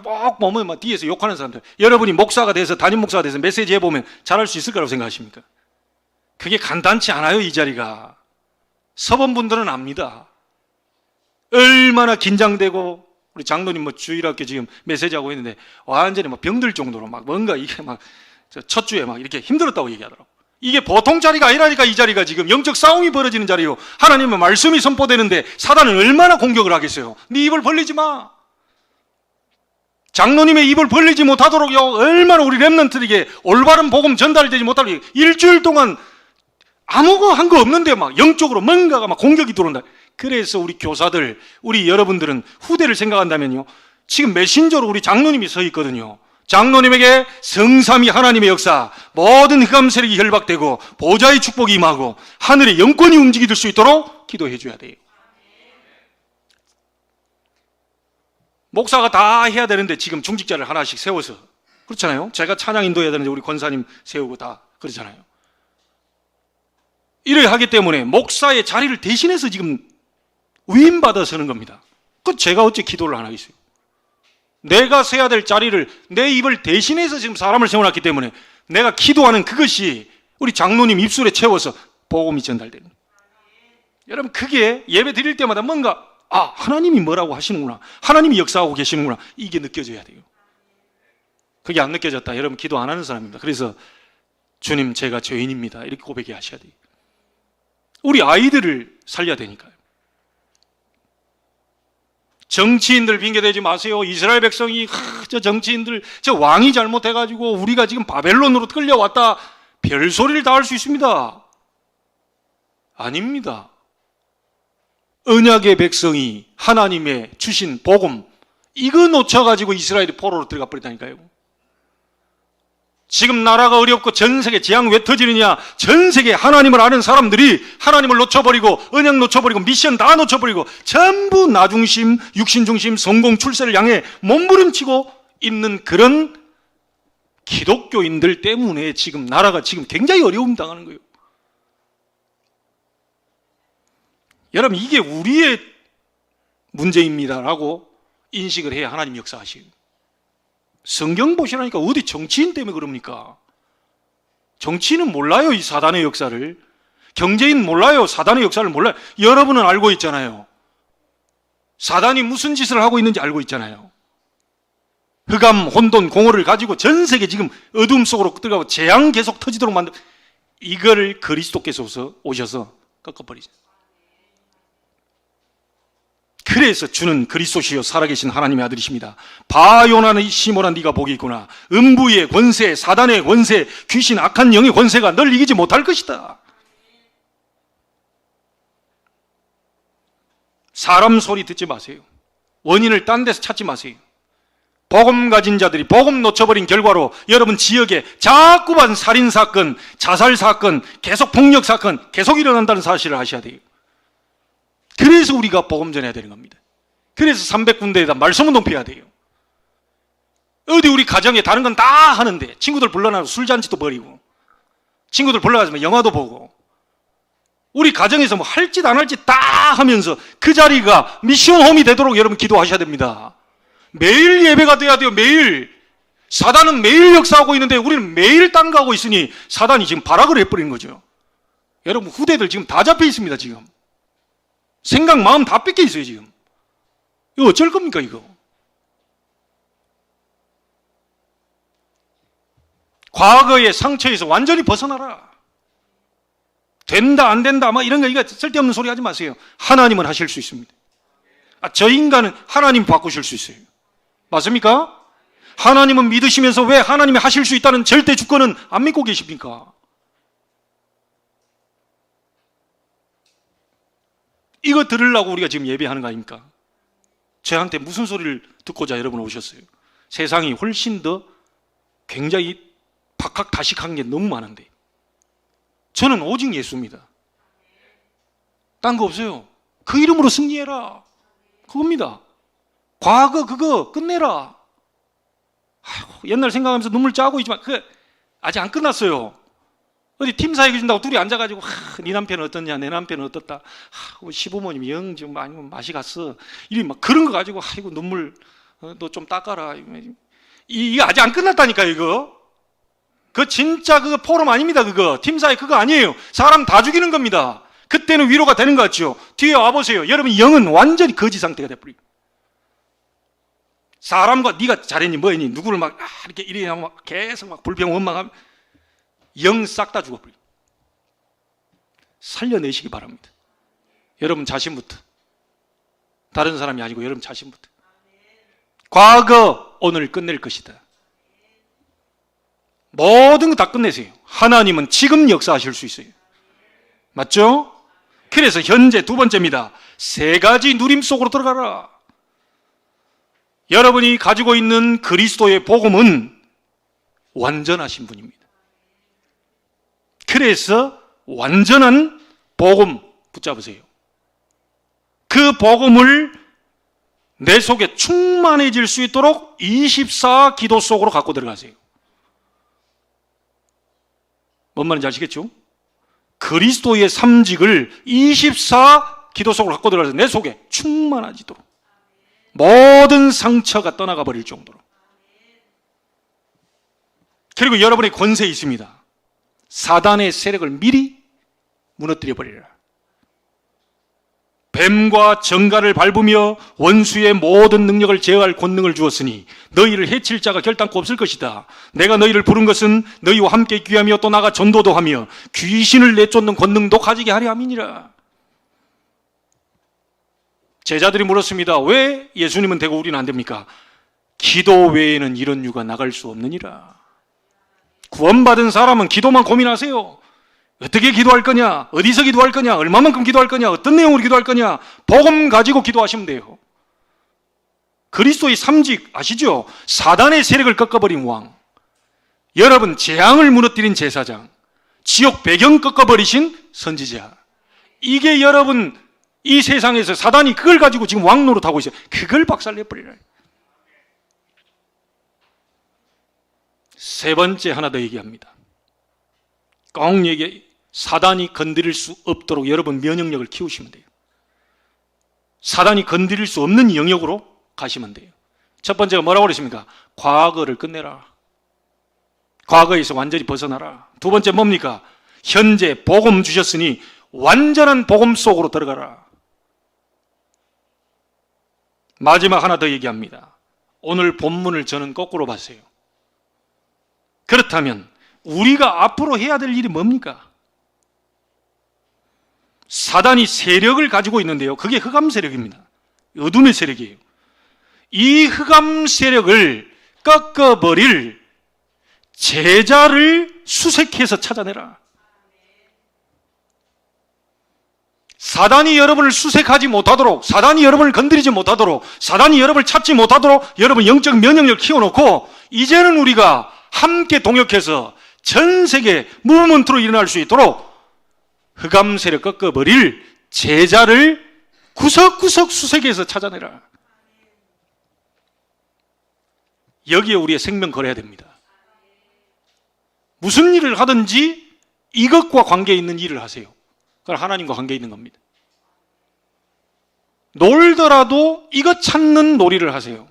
꼭 보면 막 뒤에서 욕하는 사람들, 여러분이 목사가 돼서 담임 목사가 돼서 메시지 해보면 잘할 수 있을 거라고 생각하십니까? 그게 간단치 않아요. 이 자리가. 서본분들은 압니다. 얼마나 긴장되고, 우리 장로님 뭐 주일학교 지금 메시지하고 있는데 완전히 막 병들 정도로 막 뭔가 이게 막 첫 주에 막 이렇게 힘들었다고 얘기하더라고. 이게 보통 자리가 아니라니까. 이 자리가 지금 영적 싸움이 벌어지는 자리요. 하나님의 말씀이 선포되는데 사단은 얼마나 공격을 하겠어요. 네 입을 벌리지 마. 장로님의 입을 벌리지 못하도록 얼마나 우리 렘넌트에게 올바른 복음 전달되지 못하도록 일주일 동안 아무거 한 거 없는데 막 영적으로 뭔가가 막 공격이 들어온다. 그래서 우리 교사들, 우리 여러분들은 후대를 생각한다면요, 지금 메신저로 우리 장로님이 서 있거든요. 장로님에게 성삼위 하나님의 역사, 모든 흑암 세력이 결박되고 보좌의 축복이 임하고 하늘의 영권이 움직일 수 있도록 기도해 줘야 돼요. 목사가 다 해야 되는데 지금 중직자를 하나씩 세워서, 그렇잖아요. 제가 찬양 인도해야 되는데 우리 권사님 세우고 다 그러잖아요. 이래야 하기 때문에 목사의 자리를 대신해서 지금 위임받아 서는 겁니다. 그 제가 어째 기도를 안 하겠어요? 내가 서야 될 자리를 내 입을 대신해서 지금 사람을 세워놨기 때문에 내가 기도하는 그것이 우리 장로님 입술에 채워서 복음이 전달되는 거예요. 여러분, 그게 예배 드릴 때마다 뭔가 하나님이 뭐라고 하시는구나, 하나님이 역사하고 계시는구나, 이게 느껴져야 돼요. 그게 안 느껴졌다, 여러분 기도 안 하는 사람입니다. 그래서 주님, 제가 죄인입니다, 이렇게 고백해 하셔야 돼요. 우리 아이들을 살려야 되니까요. 정치인들 핑계대지 마세요. 이스라엘 백성이 저 정치인들, 저 왕이 잘못해가지고 우리가 지금 바벨론으로 끌려왔다, 별소리를 다 할 수 있습니다. 아닙니다. 언약의 백성이 하나님의 주신 복음, 이거 놓쳐가지고 이스라엘이 포로로 들어가 버렸다니까요. 지금 나라가 어렵고 전 세계 재앙 왜 터지느냐? 전 세계 하나님을 아는 사람들이 하나님을 놓쳐버리고 언약 놓쳐버리고 미션 다 놓쳐버리고 전부 나중심, 육신중심, 성공, 출세를 향해 몸부림치고 있는 그런 기독교인들 때문에 지금 나라가 지금 굉장히 어려움 당하는 거예요. 여러분, 이게 우리의 문제입니다라고 인식을 해야 하나님 역사하시고. 성경 보시라니까 어디 정치인 때문에 그럽니까? 정치인은 몰라요, 이 사단의 역사를. 경제인 몰라요, 사단의 역사를 몰라요. 여러분은 알고 있잖아요. 사단이 무슨 짓을 하고 있는지 알고 있잖아요. 흑암, 혼돈, 공허를 가지고 전 세계 지금 어둠 속으로 들어가고 재앙 계속 터지도록 만들, 이거를 그리스도께서 오셔서 꺾어버리죠. 그래서 주는 그리스도시요 살아계신 하나님의 아들이십니다. 바요나는 시몬아, 네가 복이 있구나. 음부의 권세, 사단의 권세, 귀신, 악한 영의 권세가 널 이기지 못할 것이다. 사람 소리 듣지 마세요. 원인을 딴 데서 찾지 마세요. 복음 가진 자들이 복음 놓쳐버린 결과로 여러분 지역에 자꾸만 살인사건, 자살사건, 계속 폭력사건 계속 일어난다는 사실을 아셔야 돼요. 그래서 우리가 복음 전해야 되는 겁니다. 그래서 300군데에다 말씀운동 펴야 돼요. 어디 우리 가정에 다른 건 다 하는데 친구들 불러놔서 술잔치도 벌이고 친구들 불러가지고 영화도 보고 우리 가정에서 뭐 할 짓 안 할 짓 다 하면서 그 자리가 미션홈이 되도록 여러분 기도하셔야 됩니다. 매일 예배가 돼야 돼요. 매일. 사단은 매일 역사하고 있는데 우리는 매일 딴 거 하고 있으니 사단이 지금 발악을 해버리는 거죠. 여러분, 후대들 지금 다 잡혀 있습니다. 지금 생각 마음 다 뺏겨 있어요. 지금 이거 어쩔 겁니까? 이거 과거의 상처에서 완전히 벗어나라. 된다 안 된다 막 이런 거 이거 쓸데없는 소리 하지 마세요. 하나님은 하실 수 있습니다. 저 인간은 하나님 바꾸실 수 있어요. 맞습니까? 하나님은 믿으시면서 왜 하나님이 하실 수 있다는 절대 주권은 안 믿고 계십니까? 이거 들으려고 우리가 지금 예배하는 거 아닙니까? 저한테 무슨 소리를 듣고자 여러분 오셨어요? 세상이 훨씬 더 굉장히 박학다식한 게 너무 많은데 저는 오직 예수입니다. 딴 거 없어요. 그 이름으로 승리해라. 그겁니다. 과거 그거 끝내라. 아이고, 옛날 생각하면서 눈물 짜고 있지만 그 아직 안 끝났어요. 어디 팀사에 계신다고 둘이 앉아가지고 네 남편은 어떻냐, 내 남편은 어떻다. 우리 시부모님이 영 지금 많이 맛이 갔어. 이리 막 그런 거 가지고 아이고 눈물 너 좀 닦아라. 이게 아직 안 끝났다니까 이거. 그 진짜 그거 포럼 아닙니다. 그거 팀사에 그거 아니에요. 사람 다 죽이는 겁니다. 그때는 위로가 되는 것 같죠. 뒤에 와보세요. 여러분 영은 완전히 거지 상태가 돼버려요. 사람과 네가 잘했니 뭐했니 누구를 막 이렇게 이래 하면 계속 막 불평 원망하면 영 싹 다 죽어버려요. 살려내시기 바랍니다. 여러분 자신부터. 다른 사람이 아니고 여러분 자신부터. 과거 오늘 끝낼 것이다. 모든 거 다 끝내세요. 하나님은 지금 역사하실 수 있어요. 맞죠? 그래서 현재 두 번째입니다. 세 가지 누림 속으로 들어가라. 여러분이 가지고 있는 그리스도의 복음은 완전하신 분입니다. 그래서 완전한 복음 붙잡으세요. 그 복음을 내 속에 충만해질 수 있도록 24 기도 속으로 갖고 들어가세요. 뭔 말인지 아시겠죠? 그리스도의 삼직을 24 기도 속으로 갖고 들어가서 내 속에 충만하지도록 모든 상처가 떠나가 버릴 정도로. 그리고 여러분의 권세에 있습니다. 사단의 세력을 미리 무너뜨려 버리라. 뱀과 정갈을 밟으며 원수의 모든 능력을 제어할 권능을 주었으니 너희를 해칠 자가 결단코 없을 것이다. 내가 너희를 부른 것은 너희와 함께 귀하며 또 나가 전도도 하며 귀신을 내쫓는 권능도 가지게 하려 함이니라. 제자들이 물었습니다. 왜 예수님은 되고 우리는 안 됩니까? 기도 외에는 이런 유가 나갈 수 없느니라. 구원받은 사람은 기도만 고민하세요. 어떻게 기도할 거냐? 어디서 기도할 거냐? 얼마만큼 기도할 거냐? 어떤 내용으로 기도할 거냐? 복음 가지고 기도하시면 돼요. 그리스도의 삼직 아시죠? 사단의 세력을 꺾어버린 왕, 여러분 재앙을 무너뜨린 제사장, 지옥 배경 꺾어버리신 선지자. 이게 여러분 이 세상에서 사단이 그걸 가지고 지금 왕 노릇하고 있어요. 그걸 박살내버리라. 세 번째 하나 더 얘기합니다. 꼭 사단이 건드릴 수 없도록 여러분 면역력을 키우시면 돼요. 사단이 건드릴 수 없는 영역으로 가시면 돼요. 첫 번째가 뭐라고 그랬습니까? 과거를 끝내라. 과거에서 완전히 벗어나라. 두 번째 뭡니까? 현재 복음 주셨으니 완전한 복음 속으로 들어가라. 마지막 하나 더 얘기합니다. 오늘 본문을 저는 거꾸로 봤어요. 그렇다면 우리가 앞으로 해야 될 일이 뭡니까? 사단이 세력을 가지고 있는데요. 그게 흑암 세력입니다. 어둠의 세력이에요. 이 흑암 세력을 꺾어버릴 제자를 수색해서 찾아내라. 사단이 여러분을 수색하지 못하도록, 사단이 여러분을 건드리지 못하도록, 사단이 여러분을 찾지 못하도록 여러분 영적 면역력을 키워놓고 이제는 우리가 함께 동역해서 전 세계 무브먼트로 일어날 수 있도록 흑암 세력 꺾어버릴 제자를 구석구석 수색해서 찾아내라. 여기에 우리의 생명 걸어야 됩니다. 무슨 일을 하든지 이것과 관계 있는 일을 하세요. 그건 하나님과 관계 있는 겁니다. 놀더라도 이것 찾는 놀이를 하세요.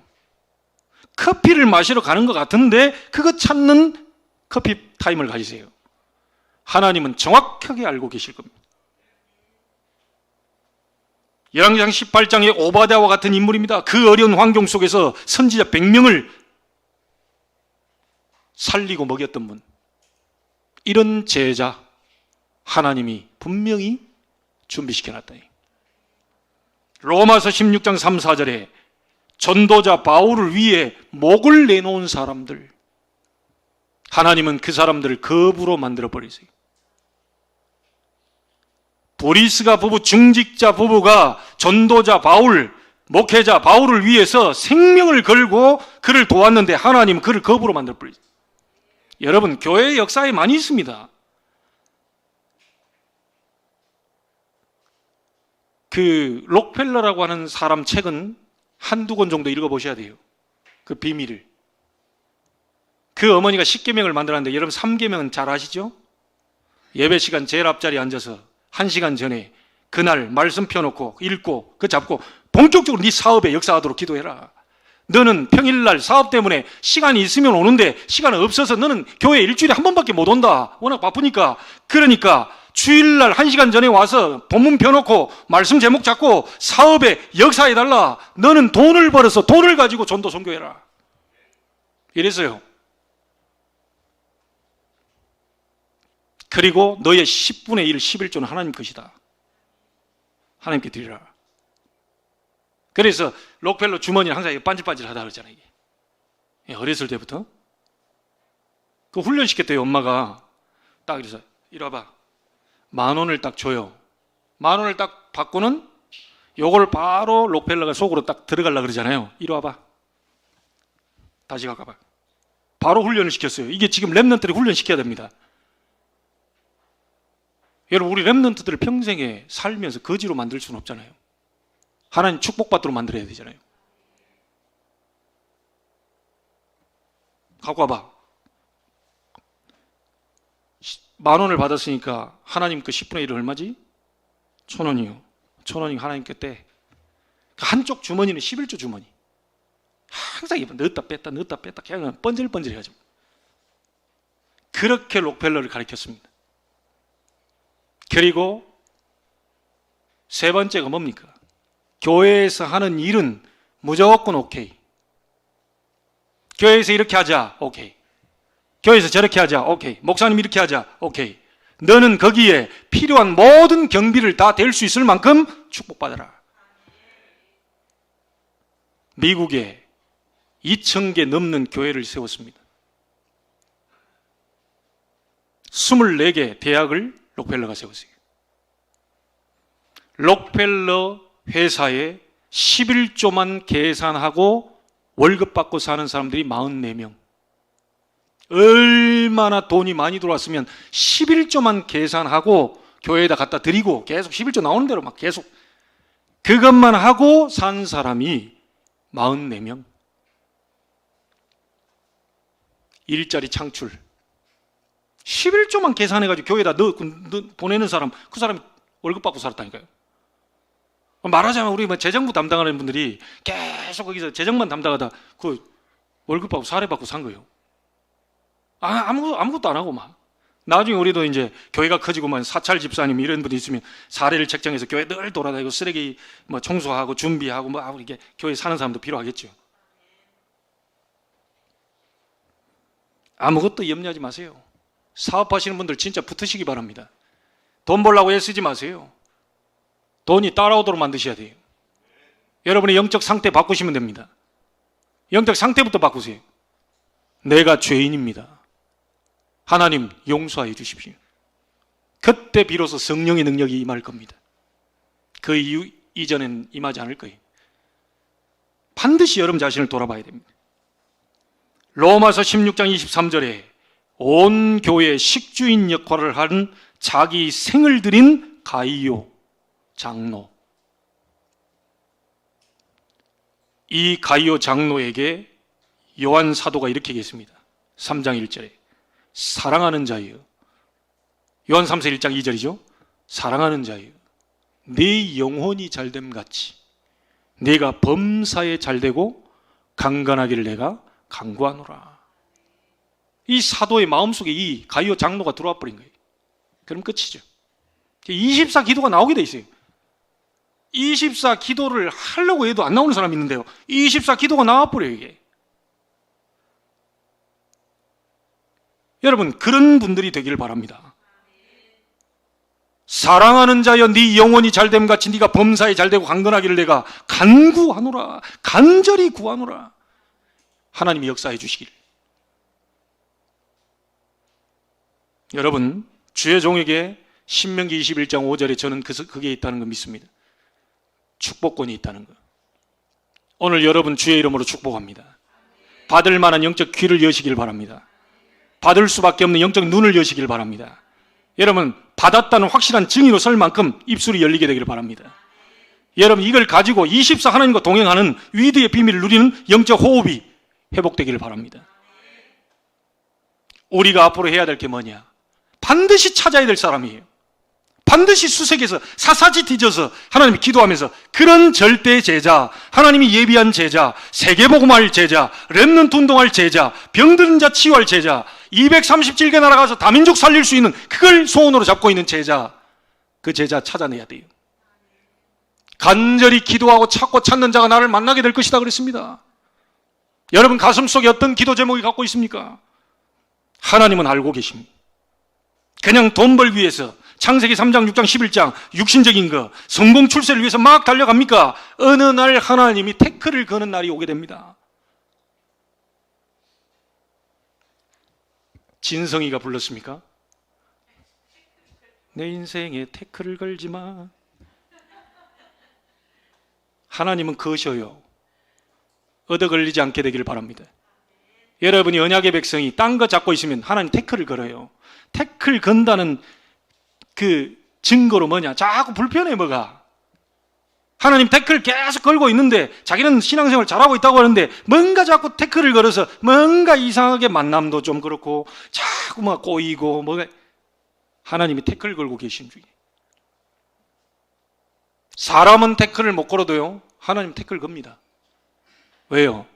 커피를 마시러 가는 것 같은데 그것 찾는 커피 타임을 가지세요. 하나님은 정확하게 알고 계실 겁니다. 열왕기상 18장의 오바댜와 같은 인물입니다. 그 어려운 환경 속에서 선지자 100명을 살리고 먹였던 분. 이런 제자 하나님이 분명히 준비시켜놨다. 로마서 16장 3, 4절에 전도자 바울을 위해 목을 내놓은 사람들, 하나님은 그 사람들을 거부로 만들어버리세요. 보리스가 부부, 중직자 부부가 전도자 바울, 목회자 바울을 위해서 생명을 걸고 그를 도왔는데 하나님은 그를 거부로 만들어버렸어요. 여러분, 교회의 역사에 많이 있습니다. 그 록펠러라고 하는 사람 책은 한두 권 정도 읽어보셔야 돼요. 그 비밀을. 그 어머니가 10계명을 만들었는데 여러분 3계명은 잘 아시죠? 예배 시간 제일 앞자리에 앉아서 1시간 전에 그날 말씀 펴놓고 읽고 그 잡고 본격적으로 네 사업에 역사하도록 기도해라. 너는 평일날 사업 때문에 시간이 있으면 오는데 시간이 없어서 너는 교회 일주일에 한 번밖에 못 온다. 워낙 바쁘니까. 그러니까 주일날 1시간 전에 와서 본문 펴놓고 말씀 제목 잡고 사업에 역사해달라. 너는 돈을 벌어서 돈을 가지고 전도 선교해라. 이랬어요. 그리고 너의 10분의 1, 11조는 하나님 것이다. 하나님께 드리라. 그래서 록펠러 주머니는 항상 반질반질하다 그러잖아요. 이게. 어렸을 때부터. 그 훈련시켰대요. 엄마가 딱 그래서 이리 와봐. 10,000원을 딱 줘요. 10,000원을 딱 받고는 요걸 바로 록펠러가 속으로 딱 들어가려고 그러잖아요. 이리 와봐. 다시 가봐. 바로 훈련을 시켰어요. 이게 지금 랩런트들이 훈련시켜야 됩니다. 여러분, 우리 랩런트들을 평생에 살면서 거지로 만들 수는 없잖아요. 하나님 축복받도록 만들어야 되잖아요. 갖고 와봐. 10,000원을 받았으니까 하나님 그 10분의 1은 얼마지? 1,000원이요. 1,000원이 하나님께 떼. 한쪽 주머니는 11조 주머니. 항상 넣었다 뺐다 넣었다 뺐다 그냥 번질번질 해가지고. 그렇게 록펠러를 가르쳤습니다. 그리고 세 번째가 뭡니까? 교회에서 하는 일은 무조건 오케이. 교회에서 이렇게 하자, 오케이. 교회에서 저렇게 하자, 오케이. 목사님 이렇게 하자, 오케이. 너는 거기에 필요한 모든 경비를 다 댈 수 있을 만큼 축복받아라. 미국에 2,000개 넘는 교회를 세웠습니다. 24개 대학을 록펠러가 세웠어요. 록펠러 회사에 11조만 계산하고 월급 받고 사는 사람들이 44명. 얼마나 돈이 많이 들어왔으면 11조만 계산하고 교회에다 갖다 드리고 계속 11조 나오는 대로 막 계속 그것만 하고 산 사람이 44명. 일자리 창출. 11조만 계산해가지고 교회에다 보내는 사람, 그 사람이 월급 받고 살았다니까요. 말하자면 우리 재정부 담당하는 분들이 계속 거기서 재정만 담당하다 그 월급 받고 사례받고 산 거예요. 아무것도 안 하고 막. 나중에 우리도 이제 교회가 커지고 막 사찰 집사님 이런 분이 있으면 사례를 책정해서 교회 늘 돌아다니고 쓰레기 뭐 청소하고 준비하고 뭐 하고 이렇게 교회 사는 사람도 필요하겠죠. 아무것도 염려하지 마세요. 사업하시는 분들 진짜 붙으시기 바랍니다. 돈 벌려고 애쓰지 마세요. 돈이 따라오도록 만드셔야 돼요. 여러분의 영적 상태 바꾸시면 됩니다. 영적 상태부터 바꾸세요. 내가 죄인입니다. 하나님 용서해 주십시오. 그때 비로소 성령의 능력이 임할 겁니다. 그 이전엔 임하지 않을 거예요. 반드시 여러분 자신을 돌아봐야 됩니다. 로마서 16장 23절에 온 교회의 식주인 역할을 한 자기 생을 들인 가이오 장로. 이 가이오 장로에게 요한 사도가 이렇게 얘기했습니다. 3장 1절에 사랑하는 자여. 요한 3서 1장 2절이죠. 사랑하는 자여, 네 영혼이 잘됨 같이 네가 범사에 잘되고 강건하기를 내가 간구하노라. 이 사도의 마음속에 이 가이오 장로가 들어와 버린 거예요. 그럼 끝이죠. 24 기도가 나오게 돼 있어요. 24 기도를 하려고 해도 안 나오는 사람이 있는데요. 24 기도가 나와버려요, 이게. 여러분, 그런 분들이 되기를 바랍니다. 사랑하는 자여, 네 영혼이 잘됨 같이 네가 범사에 잘되고 강건하기를 내가 간구하노라. 간절히 구하노라. 하나님이 역사해 주시길. 여러분, 주의 종에게 신명기 21장 5절에 저는 그게 있다는 거 믿습니다. 축복권이 있다는 거. 오늘 여러분 주의 이름으로 축복합니다. 받을 만한 영적 귀를 여시길 바랍니다. 받을 수밖에 없는 영적 눈을 여시길 바랍니다. 여러분 받았다는 확실한 증인으로 설 만큼 입술이 열리게 되기를 바랍니다. 여러분 이걸 가지고 24 하나님과 동행하는 위대의 비밀을 누리는 영적 호흡이 회복되기를 바랍니다. 우리가 앞으로 해야 될 게 뭐냐? 반드시 찾아야 될 사람이에요. 반드시 수색해서 사사지 뒤져서 하나님이 기도하면서 그런 절대 제자, 하나님이 예비한 제자, 세계복음할 제자, 렘넌트 운동할 제자, 병든 자 치유할 제자, 237개 나라 가서 다민족 살릴 수 있는 그걸 소원으로 잡고 있는 제자, 그 제자 찾아내야 돼요. 간절히 기도하고 찾고 찾는 자가 나를 만나게 될 것이다 그랬습니다. 여러분 가슴 속에 어떤 기도 제목이 갖고 있습니까? 하나님은 알고 계십니다. 그냥 돈 벌기 위해서 창세기 3장, 6장, 11장 육신적인 거, 성공 출세를 위해서 막 달려갑니까? 어느 날 하나님이 태클을 거는 날이 오게 됩니다. 진성이가 불렀습니까? 내 인생에 태클을 걸지 마. 하나님은 거셔요. 얻어 걸리지 않게 되기를 바랍니다. 여러분이 언약의 백성이 딴 거 잡고 있으면 하나님 태클을 걸어요. 태클 건다는 그 증거로 뭐냐? 자꾸 불편해 뭐가. 하나님 태클 계속 걸고 있는데 자기는 신앙생활 잘하고 있다고 하는데 뭔가 자꾸 태클을 걸어서 뭔가 이상하게 만남도 좀 그렇고 자꾸 막 꼬이고 뭐가. 하나님이 태클을 걸고 계신 중이에요. 사람은 태클을 못 걸어도요 하나님 태클 겁니다. 왜요?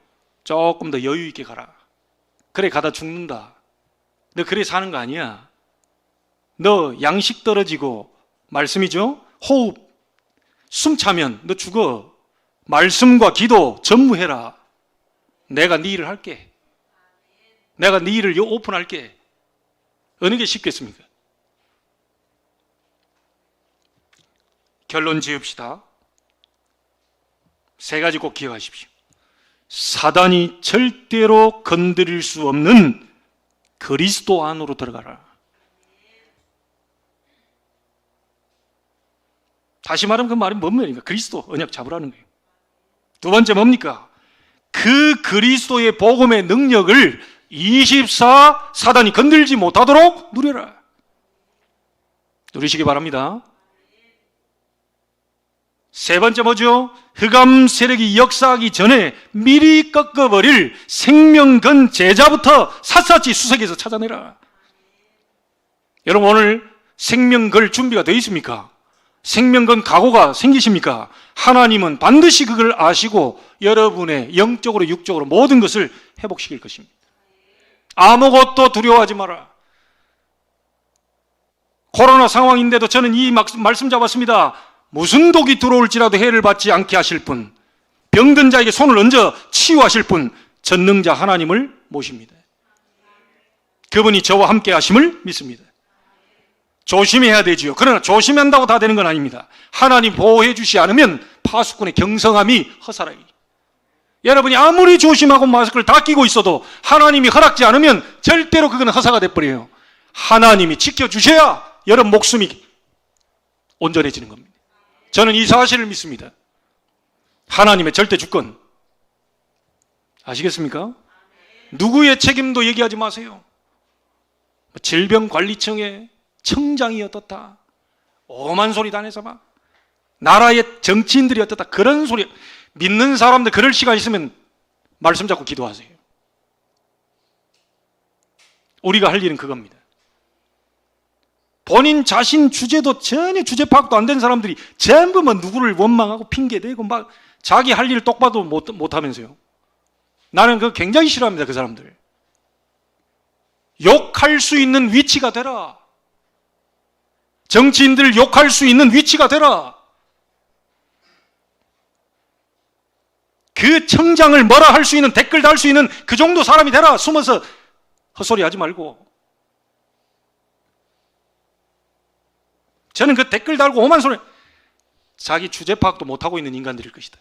조금 더 여유 있게 가라. 그래 가다 죽는다. 너 그래 사는 거 아니야. 너 양식 떨어지고 말씀이죠? 호흡 숨 차면 너 죽어. 말씀과 기도 전무해라. 내가 네 일을 할게. 내가 네 일을 오픈할게. 어느 게 쉽겠습니까? 결론 지읍시다. 세 가지 꼭 기억하십시오. 사단이 절대로 건드릴 수 없는 그리스도 안으로 들어가라. 다시 말하면 그 말은 뭡니까? 그리스도 언약 잡으라는 거예요. 두 번째 뭡니까? 그 그리스도의 복음의 능력을 24 사단이 건들지 못하도록 누려라. 누리시기 바랍니다. 세 번째 뭐죠? 흑암 세력이 역사하기 전에 미리 꺾어버릴 생명건 제자부터 샅샅이 수색해서 찾아내라. 여러분 오늘 생명걸 준비가 되어 있습니까? 생명건 각오가 생기십니까? 하나님은 반드시 그걸 아시고 여러분의 영적으로 육적으로 모든 것을 회복시킬 것입니다. 아무것도 두려워하지 마라. 코로나 상황인데도 저는 이 말씀 잡았습니다. 무슨 독이 들어올지라도 해를 받지 않게 하실 분, 병든 자에게 손을 얹어 치유하실 분, 전능자 하나님을 모십니다. 그분이 저와 함께 하심을 믿습니다. 조심해야 되지요. 그러나 조심한다고 다 되는 건 아닙니다. 하나님 보호해 주시 않으면 파수꾼의 경성함이 허사라기. 여러분이 아무리 조심하고 마스크를 다 끼고 있어도 하나님이 허락지 않으면 절대로 그건 허사가 돼버려요. 하나님이 지켜주셔야 여러분 목숨이 온전해지는 겁니다. 저는 이 사실을 믿습니다. 하나님의 절대 주권. 아시겠습니까? 누구의 책임도 얘기하지 마세요. 질병관리청에 청장이 어떻다, 오만 소리 다 내서 막 나라의 정치인들이 어떻다, 그런 소리. 믿는 사람들 그럴 시간 있으면 말씀 잡고 기도하세요. 우리가 할 일은 그겁니다. 본인 자신 주제도 전혀 주제 파악도 안 된 사람들이 전부 뭐 누구를 원망하고 핑계대고 막 자기 할 일 똑바로 못하면서요. 나는 그거 굉장히 싫어합니다. 그 사람들. 욕할 수 있는 위치가 되라. 정치인들 욕할 수 있는 위치가 되라. 그 청장을 뭐라 할 수 있는, 댓글 달 수 있는 그 정도 사람이 되라. 숨어서 헛소리 하지 말고. 저는 그 댓글 달고 오만 소리, 자기 주제 파악도 못하고 있는 인간들일 것이다.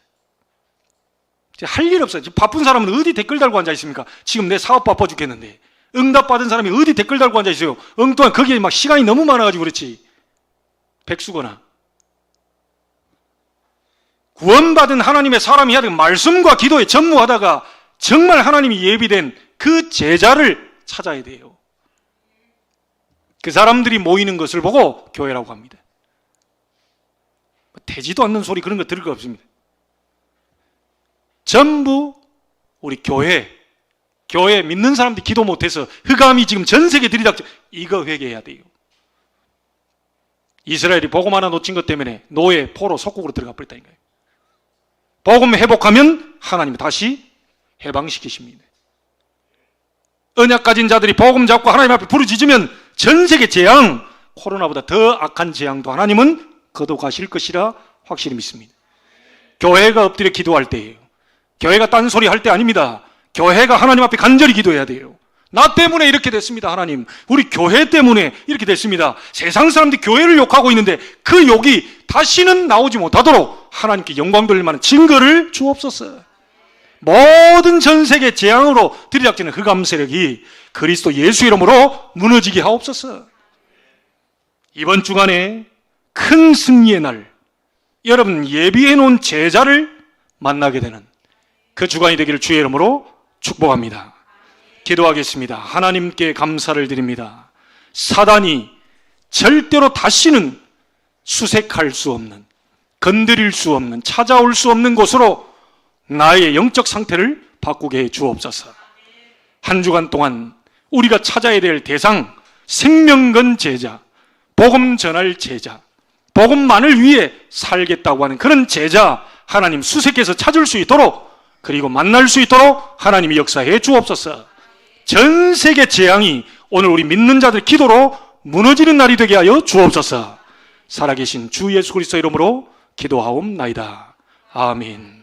할 일 없어요. 바쁜 사람은 어디 댓글 달고 앉아 있습니까? 지금 내 사업 바빠 죽겠는데 응답 받은 사람이 어디 댓글 달고 앉아 있어요? 엉뚱한 거기에 막 시간이 너무 많아가지고 그렇지. 백수거나 구원받은 하나님의 사람이 해야 되는 말씀과 기도에 전무하다가 정말 하나님이 예비된 그 제자를 찾아야 돼요. 그 사람들이 모이는 것을 보고 교회라고 합니다. 되지도 않는 소리 그런 거 들을 거 없습니다. 전부 우리 교회 믿는 사람들이 기도 못해서 흑암이 지금 전 세계 들이닥쳐, 이거 회개해야 돼요. 이스라엘이 복음 하나 놓친 것 때문에 노예, 포로, 속국으로 들어가 버렸다니까요. 복음 회복하면 하나님이 다시 해방시키십니다. 언약 가진 자들이 복음 잡고 하나님 앞에 부르짖으면 전 세계 재앙, 코로나보다 더 악한 재앙도 하나님은 거둬가실 것이라 확실히 믿습니다. 교회가 엎드려 기도할 때예요. 교회가 딴소리 할 때 아닙니다. 교회가 하나님 앞에 간절히 기도해야 돼요. 나 때문에 이렇게 됐습니다, 하나님. 우리 교회 때문에 이렇게 됐습니다. 세상 사람들이 교회를 욕하고 있는데 그 욕이 다시는 나오지 못하도록 하나님께 영광 돌릴 만한 증거를 주옵소서. 모든 전 세계 재앙으로 들이닥치는 흑암 세력이 그리스도 예수 이름으로 무너지게 하옵소서. 이번 주간에 큰 승리의 날, 여러분 예비해 놓은 제자를 만나게 되는 그 주간이 되기를 주의 이름으로 축복합니다. 기도하겠습니다. 하나님께 감사를 드립니다. 사단이 절대로 다시는 수색할 수 없는, 건드릴 수 없는, 찾아올 수 없는 곳으로 나의 영적 상태를 바꾸게 해 주옵소서. 한 주간 동안 우리가 찾아야 될 대상, 생명건 제자, 복음 전할 제자, 복음만을 위해 살겠다고 하는 그런 제자 하나님 수색해서 찾을 수 있도록, 그리고 만날 수 있도록 하나님이 역사해 주옵소서. 전 세계 재앙이 오늘 우리 믿는 자들 기도로 무너지는 날이 되게 하여 주옵소서. 살아계신 주 예수 그리스도 이름으로 기도하옵나이다. 아멘.